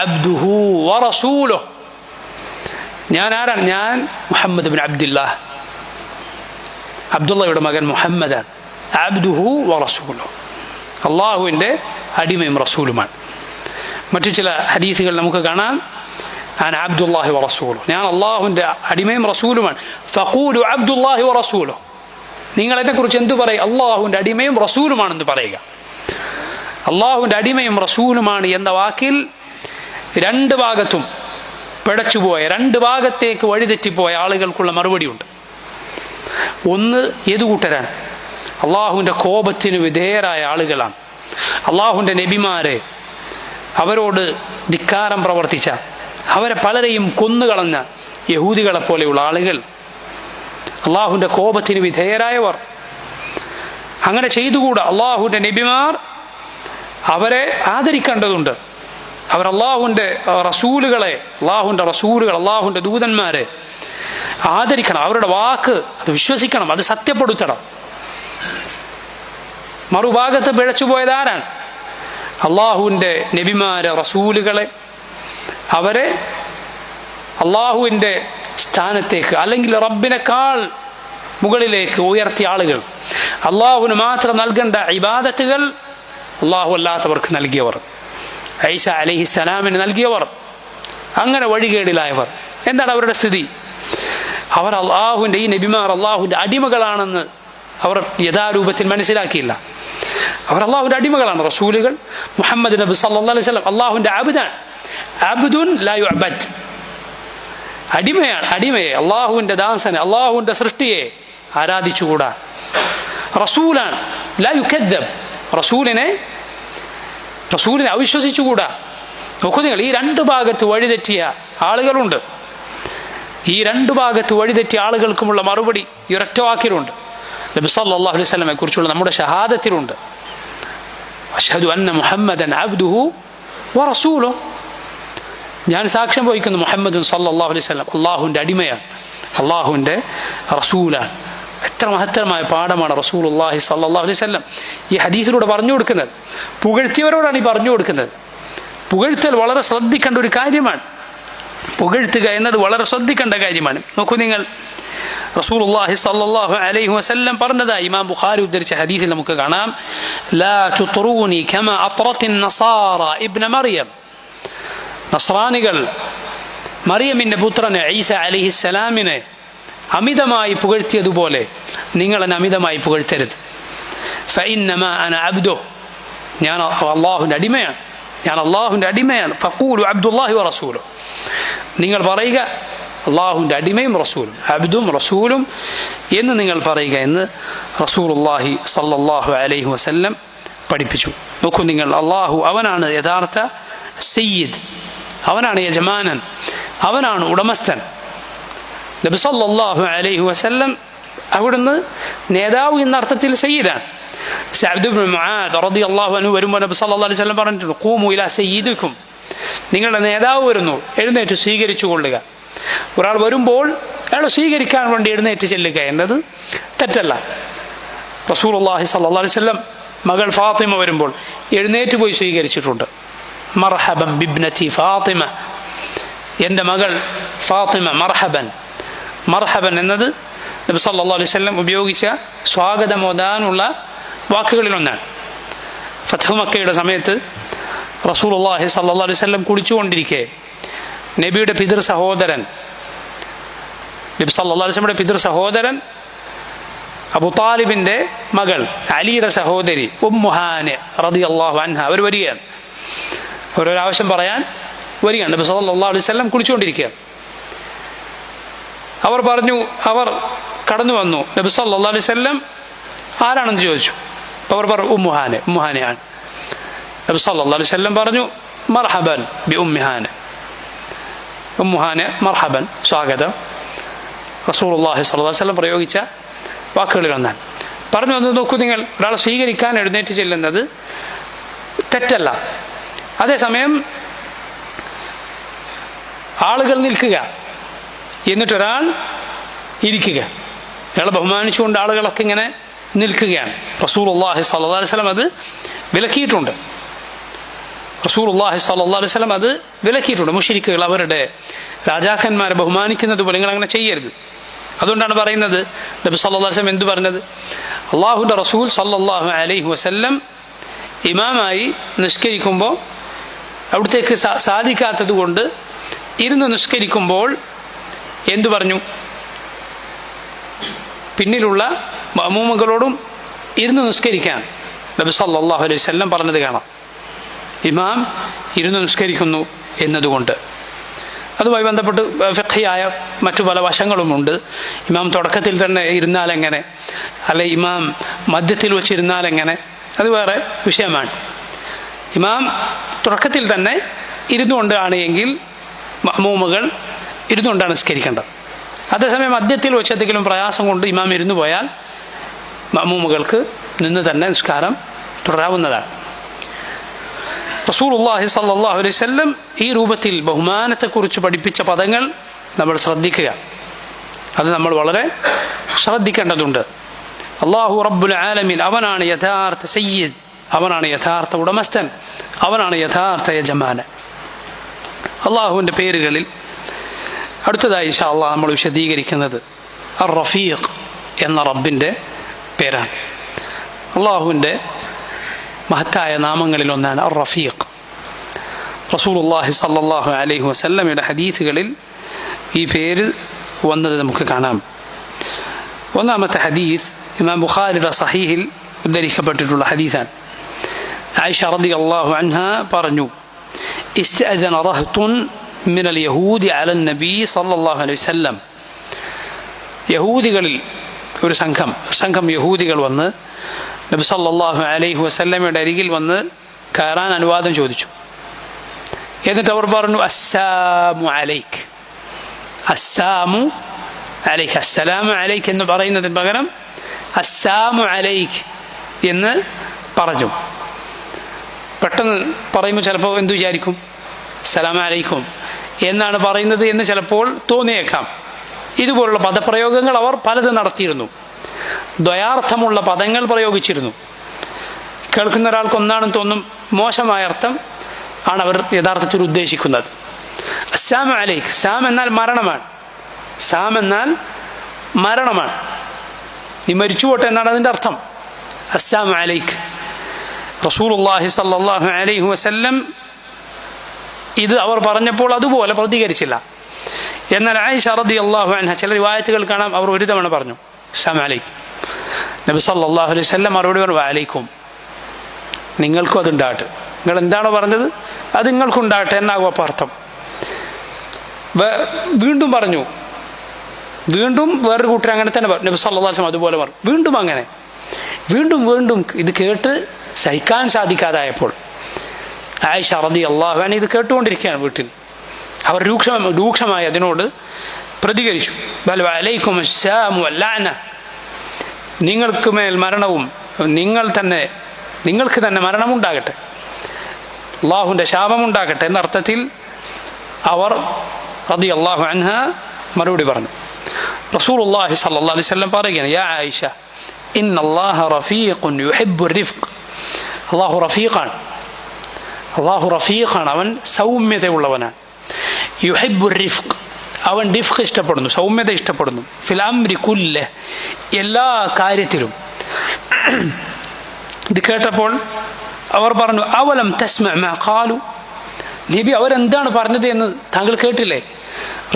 അബ്ദുഹു വറസൂലുഹു, ഞാൻ ആരാണ്? ഞാൻ മുഹമ്മദ് ഇബ്നു അബ്ദില്ലാഹ്, അബ്ദുള്ളയുടെ മകൻ മുഹമ്മദാണ്. അബ്ദുഹു വറസൂലുഹു, അള്ളാഹുവിൻ്റെ അടിമയും റസൂലുമാണ്. മറ്റു ചില ഹദീസുകൾ നമുക്ക് കാണാം, അന അബ്ദുല്ലാഹി വറസൂലുഹു, ഞാൻ അള്ളാഹുവിൻ്റെ അടിമയും റസൂലുമാണ്. ഫഖൂലു അബ്ദുല്ലാഹി വറസൂലുഹു, നിങ്ങൾ എന്നെക്കുറിച്ച് എന്തു പറയും? അള്ളാഹുവിൻ്റെ അടിമയും റസൂലുമാണെന്ന് പറയുക. അള്ളാഹുവിൻ്റെ അടിമയും റസൂലുമാണ് എന്ന വാക്കിൽ രണ്ട് ഭാഗത്തും പിഴച്ചുപോയ, രണ്ട് ഭാഗത്തേക്ക് വഴിതെറ്റിപ്പോയ ആളുകൾക്കുള്ള മറുപടിയുണ്ട്. ഒന്ന് ഏതു കൂട്ടരാണ്? അള്ളാഹുവിൻ്റെ കോപത്തിന് വിധേയരായ ആളുകളാണ്. അള്ളാഹുവിൻ്റെ നബിമാരെ, അവരോട് ധിക്കാരം പ്രവർത്തിച്ച, അവരെ പലരെയും കൊന്നുകളഞ്ഞ യഹൂദികളെ പോലെയുള്ള ആളുകൾ, അള്ളാഹുവിൻ്റെ കോപത്തിന് വിധേയരായവർ. അങ്ങനെ ചെയ്തുകൂടാ. അള്ളാഹുവിൻ്റെ നബിമാർ, അവരെ ആദരിക്കേണ്ടതുണ്ട്. അവർ അള്ളാഹുവിൻ്റെ റസൂലുകളെ, അള്ളാഹുവിൻ്റെ ദൂതന്മാരെ ആദരിക്കണം. അവരുടെ വാക്ക് അത് വിശ്വസിക്കണം, അത് സത്യപ്പെടുത്തണം. മറുഭാഗത്ത് പിഴച്ചുപോയതാരാണ്? അള്ളാഹുവിൻ്റെ നബിമാരെ, റസൂലുകളെ, അവരെ അള്ളാഹുവിൻ്റെ സ്ഥാനത്തേക്ക്, അല്ലെങ്കിൽ റബ്ബിനേക്കാൾ മുകളിലേക്ക് ഉയർത്തിയ ആളുകൾ, അള്ളാഹുവിന് മാത്രം നൽകേണ്ട ഇബാദത്തുകൾ അള്ളാഹു അല്ലാത്തവർക്ക് നൽകിയവർ, ഈസ അലൈഹിസ്സലാമിന് നൽകിയവർ, അങ്ങനെ വഴികേടിലായവർ. എന്താണ് അവരുടെ സ്ഥിതി? അവർ അള്ളാഹുവിൻ്റെ, ഈ നബിമാർ അള്ളാഹുവിൻ്റെ അടിമകളാണെന്ന് അവർ യഥാരൂപത്തിൽ മനസ്സിലാക്കിയില്ല. അവർ അള്ളാഹുവിൻ്റെ അടിമകളാണ്. റസൂലുകൾ, മുഹമ്മദ് നബി സല്ലല്ലാഹു അലൈഹി വസല്ലം അള്ളാഹുവിൻ്റെ അബ്ദാണ്. അബ്ദുൻ ലാ യുഅബദ്, അടിമയാണ്. അടിമയെ, അള്ളാഹുവിൻ്റെ ദാസനെ, അള്ളാഹുവിൻ്റെ സൃഷ്ടിയെ ആരാധിച്ചുകൂടാ. റസൂലാണ്. ലാ യുകദ്ദബ്, റസൂലിനെ അവിശ്വസിച്ചുകൂടാ. നോക്കൂ നിങ്ങൾ, ഈ രണ്ട് ഭാഗത്ത് വഴിതെറ്റിയ ആളുകളുണ്ട്. ഈ രണ്ട് ഭാഗത്ത് വഴിതെറ്റിയ ആളുകൾക്കുമുള്ള മറുപടി ഈ ഒരൊറ്റ വാക്കിലുണ്ട്. നബി സല്ലല്ലാഹു അലൈഹി വസല്ലമയെ കുറിച്ചുള്ള നമ്മുടെ ഷഹാദത്തിലുണ്ട്, അഷ്ഹദു അന്ന മുഹമ്മദൻ അബ്ദുഹു വറസൂലുഹു. ഞാൻ സാക്ഷ്യം വഹിക്കുന്നു മുഹമ്മദുൻ സല്ലല്ലാഹു അലൈഹി വസല്ലം അള്ളാഹുവിൻ്റെ അടിമയാണ്, അള്ളാഹുവിൻ്റെ റസൂലാണ്. എത്ര മഹത്തരമായ പാഠമാണ് റസൂലുള്ളാഹി സ്വല്ലല്ലാഹു അലൈഹി വസല്ലം ഈ ഹദീസിലൂടെ പറഞ്ഞു കൊടുക്കുന്നത്. പുകഴ്ത്തിയവരോടാണ് ഈ പറഞ്ഞു കൊടുക്കുന്നത്. പുകഴ്ത്തൽ വളരെ ശ്രദ്ധിക്കേണ്ട ഒരു കാര്യമാണ്. പുകഴ്ത്തുക എന്നത് വളരെ ശ്രദ്ധിക്കേണ്ട കാര്യമാണ്. നോക്കൂ നിങ്ങൾ, റസൂലുള്ളാഹി സ്വല്ലല്ലാഹു അലൈഹി വസല്ലം പറഞ്ഞതായി ഇമാം ബുഖാരി ഉദ്ധരിച്ച ഹദീസിൽ നമുക്ക് കാണാം, ലാ തുത്റൂനി കമാ അത്റത്തിൻ നസാറ ഇബ്ന മറിയം. നസ്രാനികൾ മറിയമിന്റെ പുത്രനെ ഈസ അലൈഹിസ്സലാമിനെ അമിതമായി പുകഴ്ത്തിയതുപോലെ നിങ്ങൾ എന്നെ അമിതമായി പുകഴ്ത്തരുത്. ഫഇന്നമാ അന അബ്ദു, ഞാൻ അള്ളാഹുവിൻ്റെ അടിമയാണ്, ഞാൻ അള്ളാഹുവിൻ്റെ അടിമയാണ്. ഫഖൂലു അബ്ദുല്ലാഹി വറസൂലുഹു, നിങ്ങൾ പറയുക അള്ളാഹുവിൻ്റെ അടിമയും റസൂലും, അബ്ദും റസൂലും എന്ന് നിങ്ങൾ പറയുക എന്ന് റസൂലുള്ളാഹി സ്വല്ലല്ലാഹു അലൈഹി വസല്ലം പഠിപ്പിച്ചു. നോക്കൂ നിങ്ങൾ, അള്ളാഹു അവനാണ് യഥാർത്ഥ സയ്യിദ്, അവനാണ് യജമാനൻ, അവനാണ് ഉടമസ്ഥൻ. നബി സല്ലല്ലാഹു അലൈഹി വസല്ലം അവിടുന്ന് നേതാവ് എന്ന അർത്ഥത്തിൽ സയ്യിദാണ്. സഅദ് ഇബ്നു മുആദ് റളിയല്ലാഹു അൻഹു വരുമ്പോൾ നബി സല്ലല്ലാഹു അലൈഹി വസല്ലം പറഞ്ഞിട്ടുണ്ട്, ഖൂമു ഇലാ സയ്യിദിക്കും, നിങ്ങളുടെ നേതാവ് വരുന്നു, എഴുന്നേറ്റ് സ്വീകരിച്ചു കൊള്ളുക. ഒരാൾ വരുമ്പോൾ അയാൾ സ്വീകരിക്കാൻ വേണ്ടി എഴുന്നേറ്റ് ചെല്ലുക എന്നത് തെറ്റല്ല. റസൂലുള്ളാഹി സ്വല്ലല്ലാഹു അലൈഹി വസല്ലം മകൾ ഫാത്തിമ വരുമ്പോൾ എഴുന്നേറ്റ് പോയി സ്വീകരിച്ചിട്ടുണ്ട്. മർഹബൻ ബിബ്നതി ഫാത്തിമ, എൻ്റെ മകൾ ഫാത്തിമ, മർഹബൻ. മർഹബൻ എന്നത് നബി സല്ലല്ലാഹു അലൈഹി വസല്ലം ഉപയോഗിച്ച സ്വാഗതമോദാനുള്ള വാക്കുകളിലൊന്നാണ്. ഫത്ഹ് മക്കയുടെ സമയത്ത് റസൂലുള്ളാഹി സ്വല്ലല്ലാഹു അലൈഹി വസല്ലം കുളിച്ചുകൊണ്ടിരിക്കെ നബിയുടെ പിതൃ സഹോദരൻ, നബി സല്ലല്ലാഹു അലൈഹി വസല്ലമയുടെ പിതൃ സഹോദരൻ അബൂ താലിബിൻ്റെ മകൾ അലിയുടെ സഹോദരി ഉമ്മു ഹാനി റളിയല്ലാഹു അൻഹ അവർ വരികയാണ്. അവരൊരാവശ്യം പറയാൻ വരികയാണ്. നബി സല്ലല്ലാഹു അലൈഹി വസല്ലം കുളിച്ചുകൊണ്ടിരിക്കുകയാണ്. അവർ അവർ കടന്നു വന്നു. നബി സല്ലല്ലാഹു അലൈഹി വസല്ലം ആരാണെന്ന് ചോദിച്ചു. അവർ പറഞ്ഞു ഉമ്മുഹാനയാണ്. നബി സല്ലല്ലാഹു അലൈഹി വസല്ലം പറഞ്ഞു, മർഹബൻ ബി ഉമ്മിഹാന, ഉമ്മുഹാന മർഹബൻ, സ്വാഗതം. റസൂലുള്ളാഹി സ്വല്ലല്ലാഹു അലൈഹി വസല്ലം പ്രയോഗിച്ച വാക്കുകളിലൊന്നാണ്. പറഞ്ഞു വന്ന് നോക്കൂ നിങ്ങൾ, ഒരാളെ സ്വീകരിക്കാൻ എഴുന്നേറ്റ് ചെല്ലുന്നത് തെറ്റല്ല. അതേസമയം ആളുകൾ നിൽക്കുക, എന്നിട്ടൊരാൾ ഇരിക്കുക, അയാളെ ബഹുമാനിച്ചുകൊണ്ട് ആളുകളൊക്കെ ഇങ്ങനെ നിൽക്കുകയാണ്. റസൂലുള്ളാഹി സ്വല്ലല്ലാഹു അലൈഹി വസല്ലം അത് വിലക്കിയിട്ടുണ്ട്. റസൂലുള്ളാഹി സ്വല്ലല്ലാഹു അലൈഹി വസല്ലം അത് വിലക്കിയിട്ടുണ്ട്. മുശ്രിക്കുകൾ അവരുടെ രാജാക്കന്മാരെ ബഹുമാനിക്കുന്നത് പോലെ നിങ്ങൾ അങ്ങനെ ചെയ്യരുത്. അതുകൊണ്ടാണ് പറയുന്നത്, നബി സല്ലല്ലാഹു അലൈഹി വസല്ലം എന്തു പറഞ്ഞത്, അള്ളാഹുവിൻ്റെ റസൂൽ സല്ലല്ലാഹു അലൈഹി വസല്ലം ഇമാമായി നിസ്കരിക്കുമ്പോൾ അവിടത്തേക്ക് സാധിക്കാത്തത് കൊണ്ട് ഇരുന്ന് നിസ്കരിക്കുമ്പോൾ എന്തു പറഞ്ഞു, പിന്നിലുള്ള മഅ്മൂമുകളോടും ഇരുന്ന് നിസ്കരിക്കാൻ നബി സല്ലല്ലാഹു അലൈഹി വസല്ലം പറഞ്ഞത് കാണാം. ഇമാം ഇരുന്ന് നിസ്കരിക്കുന്നു എന്നതുകൊണ്ട്. അതുമായി ബന്ധപ്പെട്ട് ഫിഖ്ഹിയായ മറ്റു പല വശങ്ങളുമുണ്ട്. ഇമാം തുടക്കത്തിൽ തന്നെ ഇരുന്നാൽ എങ്ങനെ, അല്ലെ ഇമാം മധ്യത്തിൽ വെച്ചിരുന്നാൽ എങ്ങനെ, അത് വേറെ വിഷയമാണ്. ഇമാം തുടക്കത്തിൽ തന്നെ ഇരുന്നുകൊണ്ടാണ് എങ്കിൽ മഅ്മൂമുകൾ ഇരുന്നുകൊണ്ടാണ് നിസ്കരിക്കേണ്ടത്. അതേസമയം മധ്യത്തിൽ വെച്ച് എന്തെങ്കിലും പ്രയാസം കൊണ്ട് ഇമാം ഇരുന്നു പോയാൽ മഅ്മൂമുകൾക്ക് നിന്ന് തന്നെ നിസ്കാരം തുടരാവുന്നതാണ്. റസൂലുള്ളാഹി സ്വല്ലല്ലാഹു അലൈഹി വസല്ലം ഈ രൂപത്തിൽ ബഹുമാനത്തെക്കുറിച്ച് പഠിപ്പിച്ച പദങ്ങൾ നമ്മൾ ശ്രദ്ധിക്കുക, അത് നമ്മൾ വളരെ ശ്രദ്ധിക്കേണ്ടതുണ്ട്. അല്ലാഹു റബ്ബുൽ ആലമീൻ, അവനാണ് യഥാർത്ഥ സയ്യിദ്, അവനാണ് യഥാർത്ഥ ഉടമസ്ഥൻ, അവനാണ് യഥാർത്ഥ യജമാനൻ. അള്ളാഹുവിൻ്റെ പേരുകളിൽ അടുത്തതായി ഇൻഷാ അല്ലാഹ് നമ്മൾ വിശദീകരിക്കുന്നത് അർ റഫീഖ് എന്ന റബ്ബിൻ്റെ പേരാണ്. അള്ളാഹുവിൻ്റെ മഹത്തായ നാമങ്ങളിൽ ഒന്നാണ് അർ റഫീഖ്. റസൂലുള്ളാഹി സ്വല്ലല്ലാഹു അലൈഹി വസല്ലമയുടെ ഹദീസുകളിൽ ഈ പേര് വന്നത് നമുക്ക് കാണാം. ഒന്നാമത്തെ ഹദീസ് ഇമാം ബുഖാരിയുടെ സഹീഹിൽ ഉദ്ധരിക്കപ്പെട്ടിട്ടുള്ള ഹദീസാണ്. ആയിഷ റളിയല്ലാഹു അൻഹ പറഞ്ഞു, ഇസ്തഅദന റഹ്തുൻ മിനൽ യഹൂദി അലൻ നബി സല്ലല്ലാഹു അലൈഹി വസല്ലം, യഹൂദികളിൽ ഒരു സംഘം യഹൂദികൾ വന്ന് നബി സല്ലല്ലാഹു അലൈഹി വസല്ലമയുടെ അരികിൽ വന്ന് കയറാൻ അനുവാദം ചോദിച്ചു. എന്നിട്ട് അവർ പറഞ്ഞു, അസ്സാമു അലൈക്ക്, അസ്സാമു അലൈക്ക്, അസ്സലാമു അലൈക്ക് എന്ന് പറയുന്നതിന് പകരം അസ്സാമു അലൈക്ക് എന്ന് പറഞ്ഞു. പെട്ടെന്ന് പറയുമ്പോൾ ചിലപ്പോൾ എന്തു വിചാരിക്കും, അസ്സലാമു അലൈക്കും എന്നാണ് പറയുന്നത് എന്ന് ചിലപ്പോൾ തോന്നിയേക്കാം. ഇതുപോലുള്ള പദപ്രയോഗങ്ങൾ അവർ പലതും നടത്തിയിരുന്നു. ദ്വയാർത്ഥമുള്ള പദങ്ങൾ പ്രയോഗിച്ചിരുന്നു. കേൾക്കുന്ന ഒരാൾക്ക് ഒന്നാണെന്ന് തോന്നും, മോശമായ അർത്ഥം ആണ് അവർ യഥാർത്ഥത്തിൽ ഉദ്ദേശിക്കുന്നത്. അസ്സാമു അലൈക്ക്, സാം എന്നാൽ മരണമാണ്, സാം എന്നാൽ മരണമാണ്, നീ മരിച്ചു പോട്ടെ എന്നാണ് അതിൻ്റെ അർത്ഥം. അസ്സാമു അലൈക്ക്. റസൂലുള്ളാഹി സ്വല്ലല്ലാഹു അലൈഹി വസല്ലം ഇത് അവർ പറഞ്ഞപ്പോൾ അതുപോലെ പ്രതികരിച്ചില്ല. എന്നാൽ ആയിഷ റളിയല്ലാഹു അൻഹ, ചില റിവായത്തുകൾ കാണാം, അവർ ഒരു തവണ പറഞ്ഞു അസ്സലാമു അലൈക്കും. നബി സല്ലല്ലാഹു അലൈഹി വസല്ലം മറുപടി പറഞ്ഞു, വഅലൈക്കും, നിങ്ങൾക്കും അതുണ്ടാകട്ടെ, നിങ്ങൾ എന്താണോ പറഞ്ഞത് അത് നിങ്ങൾക്കുണ്ടാകട്ടെ എന്നാകും അപ്പോൾ അർത്ഥം. വീണ്ടും പറഞ്ഞു, വീണ്ടും വേറൊരു കൂട്ടർ അങ്ങനെ തന്നെ പറഞ്ഞു. നബി സല്ലല്ലാഹു അലൈഹി വസല്ലം അതുപോലെ പറഞ്ഞു. വീണ്ടും അങ്ങനെ വീണ്ടും ഇത് കേട്ട് സഹിക്കാൻ സാധിക്കാതായപ്പോൾ ആയിഷ റളിയല്ലാഹു അൻഹ ഇത് കേട്ടുകൊണ്ടിരിക്കുകയാണ് വീട്ടിൽ. അവർ രൂക്ഷമായി അതിനോട് പ്രതികരിച്ചു. ബൽ വഅലൈക്കും അസ്സാമു വല്ലഅന, നിങ്ങൾക്ക് മേൽ മരണവും നിങ്ങൾക്ക് തന്നെ മരണമുണ്ടാകട്ടെ, അള്ളാഹുവിൻ്റെ ശാപമുണ്ടാകട്ടെ എന്നർത്ഥത്തിൽ അവർ റളിയല്ലാഹു അൻഹ മറുപടി പറഞ്ഞു. റസൂലുള്ളാഹി സ്വല്ലല്ലാഹു അലൈഹി വസല്ലം പറയുകയാണ്, യാ ആയിഷ ഇന്നല്ലാഹ റഫീഖുൻ യുഹിബ്ബു റിഫ്ഖ്. അള്ളാഹു റഫീഖാണ്, അവൻ സൗമ്യതയുള്ളവനാണ്. യുഹിബ്ബു റിഫ്ഖ്, അവൻ റിഫ്ഖ് ഇഷ്ടപ്പെടുന്നു, സൗമ്യത ഇഷ്ടപ്പെടുന്നു. ഫിൽ അംരി കുല്ലഹ്, എല്ലാ കാര്യത്തിലും. ഇത് കേട്ടപ്പോൾ അവർ പറഞ്ഞു, അവലം തസ്മഅ മാ ഖാലു, നബി അവരെന്താണ് പറഞ്ഞത് എന്ന് താങ്കൾ കേട്ടില്ലേ?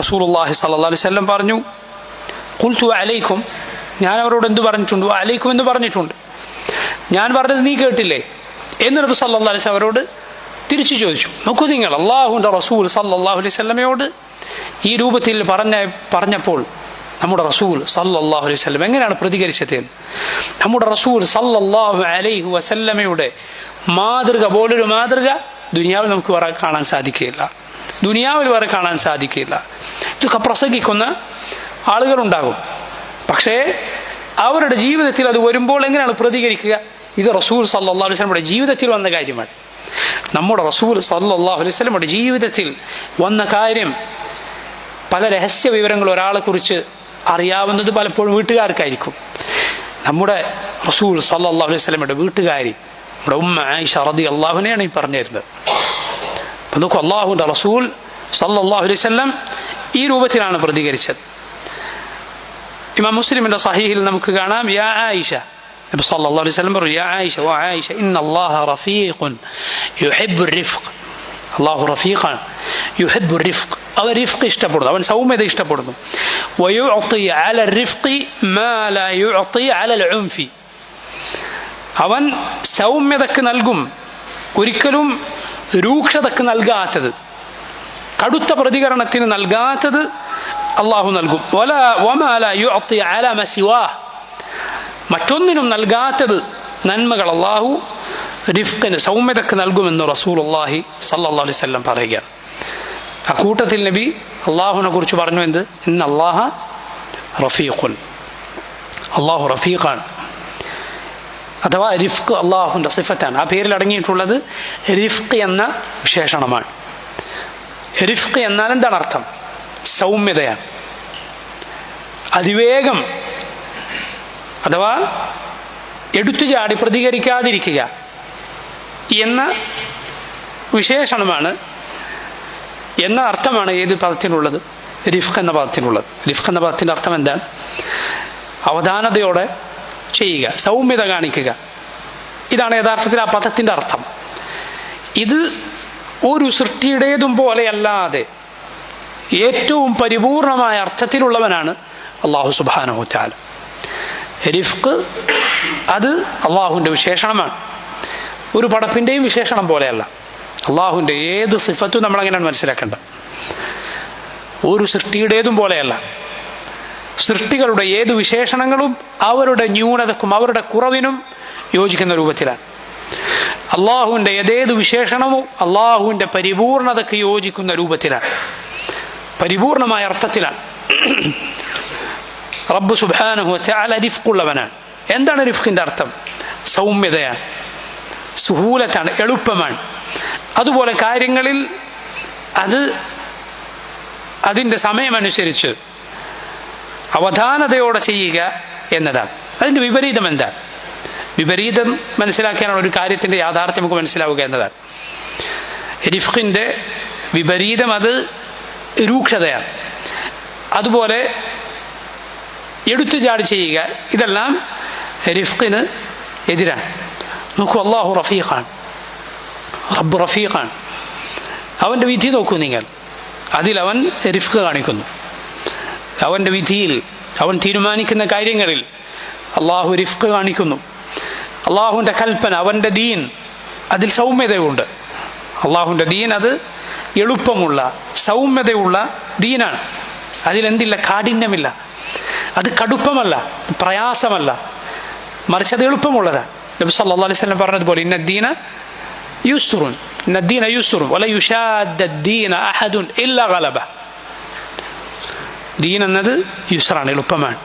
റസൂലുള്ളാഹി സ്വല്ലല്ലാഹു അലൈഹി വസല്ലം പറഞ്ഞു, ഖുൽതു അലൈക്കും, ഞാൻ അവരോട് എന്ത് പറഞ്ഞിട്ടുണ്ട്? അലൈക്കും എന്ന് പറഞ്ഞിട്ടുണ്ട്. ഞാൻ പറഞ്ഞത് നീ കേട്ടില്ലേ എന്ന് നബി സല്ലല്ലാഹു അലൈഹി വസല്ലം അവരോട് തിരിച്ചു ചോദിച്ചു. നോക്കൂ നിങ്ങൾ, അള്ളാഹുവിൻ്റെ റസൂൽ സല്ലല്ലാഹു അലൈഹി വസല്ലമയോട് ഈ രൂപത്തിൽ പറഞ്ഞപ്പോൾ നമ്മുടെ റസൂൽ സല്ലല്ലാഹു അലൈഹി വസല്ലം എങ്ങനെയാണ് പ്രതികരിച്ചത്? നമ്മുടെ റസൂൽ സല്ലല്ലാഹു അലൈഹി വസല്ലമയുടെ മാതൃക പോലൊരു മാതൃക ദുനിയാവിൽ നമുക്ക് വേറെ കാണാൻ സാധിക്കില്ല. ഇതൊക്കെ പ്രസംഗിക്കുന്ന ആളുകളുണ്ടാകും, പക്ഷേ അവരുടെ ജീവിതത്തിൽ അത് വരുമ്പോൾ എങ്ങനെയാണ് പ്രതികരിക്കുക? ഇത് റസൂൽ സല്ലല്ലാഹു അലൈഹി വസല്ലമയുടെ ജീവിതത്തിൽ വന്ന കാര്യമാണ്. നമ്മുടെ റസൂൽ സല്ലല്ലാഹു അലൈഹി വസല്ലമയുടെ ജീവിതത്തിൽ വന്ന കാര്യം, പല രഹസ്യ വിവരങ്ങൾ ഒരാളെ കുറിച്ച് അറിയാവുന്നത് പലപ്പോഴും വീട്ടുകാർക്കായിരിക്കും. നമ്മുടെ റസൂൽ സല്ലല്ലാഹു അലൈഹി വസല്ലമയുടെ വീട്ടുകാരി നമ്മുടെ ഉമ്മ ആയിഷ റളിയല്ലാഹു അൻഹയാണ് ഈ പറഞ്ഞു തരുന്നത്. അപ്പം നോക്കൂ, അള്ളാഹുവിൻ്റെ റസൂൽ സല്ലല്ലാഹു അലൈഹി വസല്ലം ഈ രൂപത്തിലാണ് പ്രതികരിച്ചത്. ഇമാം മുസ്ലിമിന്റെ സഹീഹിൽ നമുക്ക് കാണാം, യാ ആയിഷ, നബി സല്ലല്ലാഹു അലൈഹി വസല്ലം പറഞ്ഞു, യാ ആയിഷ വ ആയിഷ ഇന്നല്ലാഹ റഫീഖുൻ യുഹിബ്ബു റിഫ്ഖ്. അല്ലാഹു റഫീഖാണ്, യുഹിബ്ബു റിഫ്ഖ്, അവൻ റിഫ്ഖ് ഇഷ്ടപ്പെടുന്നു, അവൻ സൗമ്യത ഇഷ്ടപ്പെടുന്നു. വയുഅതി അല റിഫ്ഖി മാ ലാ യുഅതി അല അൽ ഉൻഫി, അവൻ സൗമ്യതക്ക് നൽകും, ഒരിക്കലും രൂക്ഷതക്ക് നൽകാത്തത്, കടുത്ത പ്രതികരണത്തിന് നൽകാത്തത് അള്ളാഹു നൽകും. വമാ ലാ യുഅതി അല മാ സിവാഹ്, മറ്റൊന്നിനും നൽകാത്തത് നന്മകൾ അള്ളാഹു റിഫ്ഖിന്, സൗമ്യതക്ക് നൽകുമെന്ന് റസൂലുള്ളാഹി സല്ലല്ലാഹു അലൈഹി വസല്ലം പറയുകയാണ്. അക്കൂട്ടത്തിൽ നബി അള്ളാഹുവിനെ കുറിച്ച് പറഞ്ഞു, എന്ത്? ഇന്നല്ലാഹ റഫീഖുൻ, അള്ളാഹു റഫീഖാണ്. അഥവാ റിഫ്ഖ് അള്ളാഹുവിൻ്റെ സിഫത്താണ്. ആ പേരിൽ അടങ്ങിയിട്ടുള്ളത് റിഫ്ഖ് എന്ന വിശേഷണമാണ്. റിഫ്ഖ് എന്നാൽ എന്താണ് അർത്ഥം? സൗമ്യതയാണ്, അതിവേഗം അഥവാ എടുത്തുചാടി പ്രതികരിക്കാതിരിക്കുക എന്ന വിശേഷണമാണ്, എന്ന അർത്ഥമാണ് ഏത് പദത്തിനുള്ളത്? റിഫ്ഖ് എന്ന പദത്തിനുള്ളത്. റിഫ്ഖ് എന്ന പദത്തിൻ്റെ അർത്ഥം എന്താണ്? അവധാനതയോടെ ചെയ്യുക, സൗമ്യത കാണിക്കുക. ഇതാണ് യഥാർത്ഥത്തിൽ ആ പദത്തിൻ്റെ അർത്ഥം. ഇത് ഒരു സൃഷ്ടിയുടേതും പോലെയല്ലാതെ ഏറ്റവും പരിപൂർണമായ അർത്ഥത്തിലുള്ളവനാണ് അല്ലാഹു സുബ്ഹാനഹു വ തആല. റിഫ്ഖ് അത് അള്ളാഹുവിൻ്റെ വിശേഷണമാണ്, ഒരു പടപ്പിൻ്റെയും വിശേഷണം പോലെയല്ല. അള്ളാഹുവിൻ്റെ ഏത് സിഫത്തും നമ്മളങ്ങനെയാണ് മനസ്സിലാക്കേണ്ടത്. ഒരു സൃഷ്ടിയുടേതും പോലെയല്ല. സൃഷ്ടികളുടെ ഏത് വിശേഷണങ്ങളും അവരുടെ ന്യൂനതക്കും അവരുടെ കുറവിനും യോജിക്കുന്ന രൂപത്തിലാണ്. അള്ളാഹുവിൻ്റെ ഏതേത് വിശേഷണവും അള്ളാഹുവിൻ്റെ പരിപൂർണതയ്ക്ക് യോജിക്കുന്ന രൂപത്തിലാണ്, പരിപൂർണമായ അർത്ഥത്തിലാണ്. റബ്ബ് സുബ്ഹാനഹു വ തആല റിഫ്ഖുള്ളവനാണ്. എന്താണ് റിഫ്ഖിൻ്റെ അർത്ഥം? സൗമ്യതയാണ്, സുഹൂലത്താണ്, എളുപ്പമാണ്. അതുപോലെ കാര്യങ്ങളിൽ അതിൻ്റെ സമയമനുസരിച്ച് അവധാനതയോടെ ചെയ്യുക എന്നതാണ്. അതിൻ്റെ വിപരീതം എന്താണ്? വിപരീതം മനസ്സിലാക്കിയാലാണ് ഒരു കാര്യത്തിൻ്റെ യാഥാർത്ഥ്യം നമുക്ക് മനസ്സിലാവുക എന്നതാണ്. റിഫ്ഖിൻ്റെ വിപരീതം അത് രൂക്ഷതയാണ്. അതുപോലെ എടുത്തുചാടി ചെയ്യുക, ഇതെല്ലാം റിഫ്ഖിന് എതിരാണ്. നോക്കൂ, അള്ളാഹു റഫീഖാണ്, റബ്ബ് റഫീഖാണ്. അവൻ്റെ വിധി നോക്കൂ നിങ്ങൾ, അതിലവൻ റിഫ്ഖ് കാണിക്കുന്നു. അവൻ്റെ വിധിയിൽ, അവൻ തീരുമാനിക്കുന്ന കാര്യങ്ങളിൽ അള്ളാഹു റിഫ്ഖ് കാണിക്കുന്നു. അള്ളാഹുവിൻ്റെ കൽപ്പന, അവൻ്റെ ദീൻ, അതിൽ സൗമ്യതയുണ്ട്. അള്ളാഹുവിൻ്റെ ദീൻ അത് എളുപ്പമുള്ള സൗമ്യതയുള്ള ദീനാണ്. അതിലെന്തില്ല? കാഠിന്യമില്ല. അത് കടുപ്പമല്ല, പ്രയാസമല്ല, മറിച്ച് അത് എളുപ്പമുള്ളതാണ്. നബി സല്ലല്ലാഹു അലൈഹി വസല്ലം പറഞ്ഞതുപോലെ ഇന്നദ്ദീന യുസ്റുൻ, ഇന്നദ്ദീന യുസ്റുൻ വല യുശാദ്ദദ്ദീന അഹദുൻ ഇല്ലാ ഗലബ. ദീൻ എന്നത് യുസ്റാണ്, എളുപ്പമാണ്.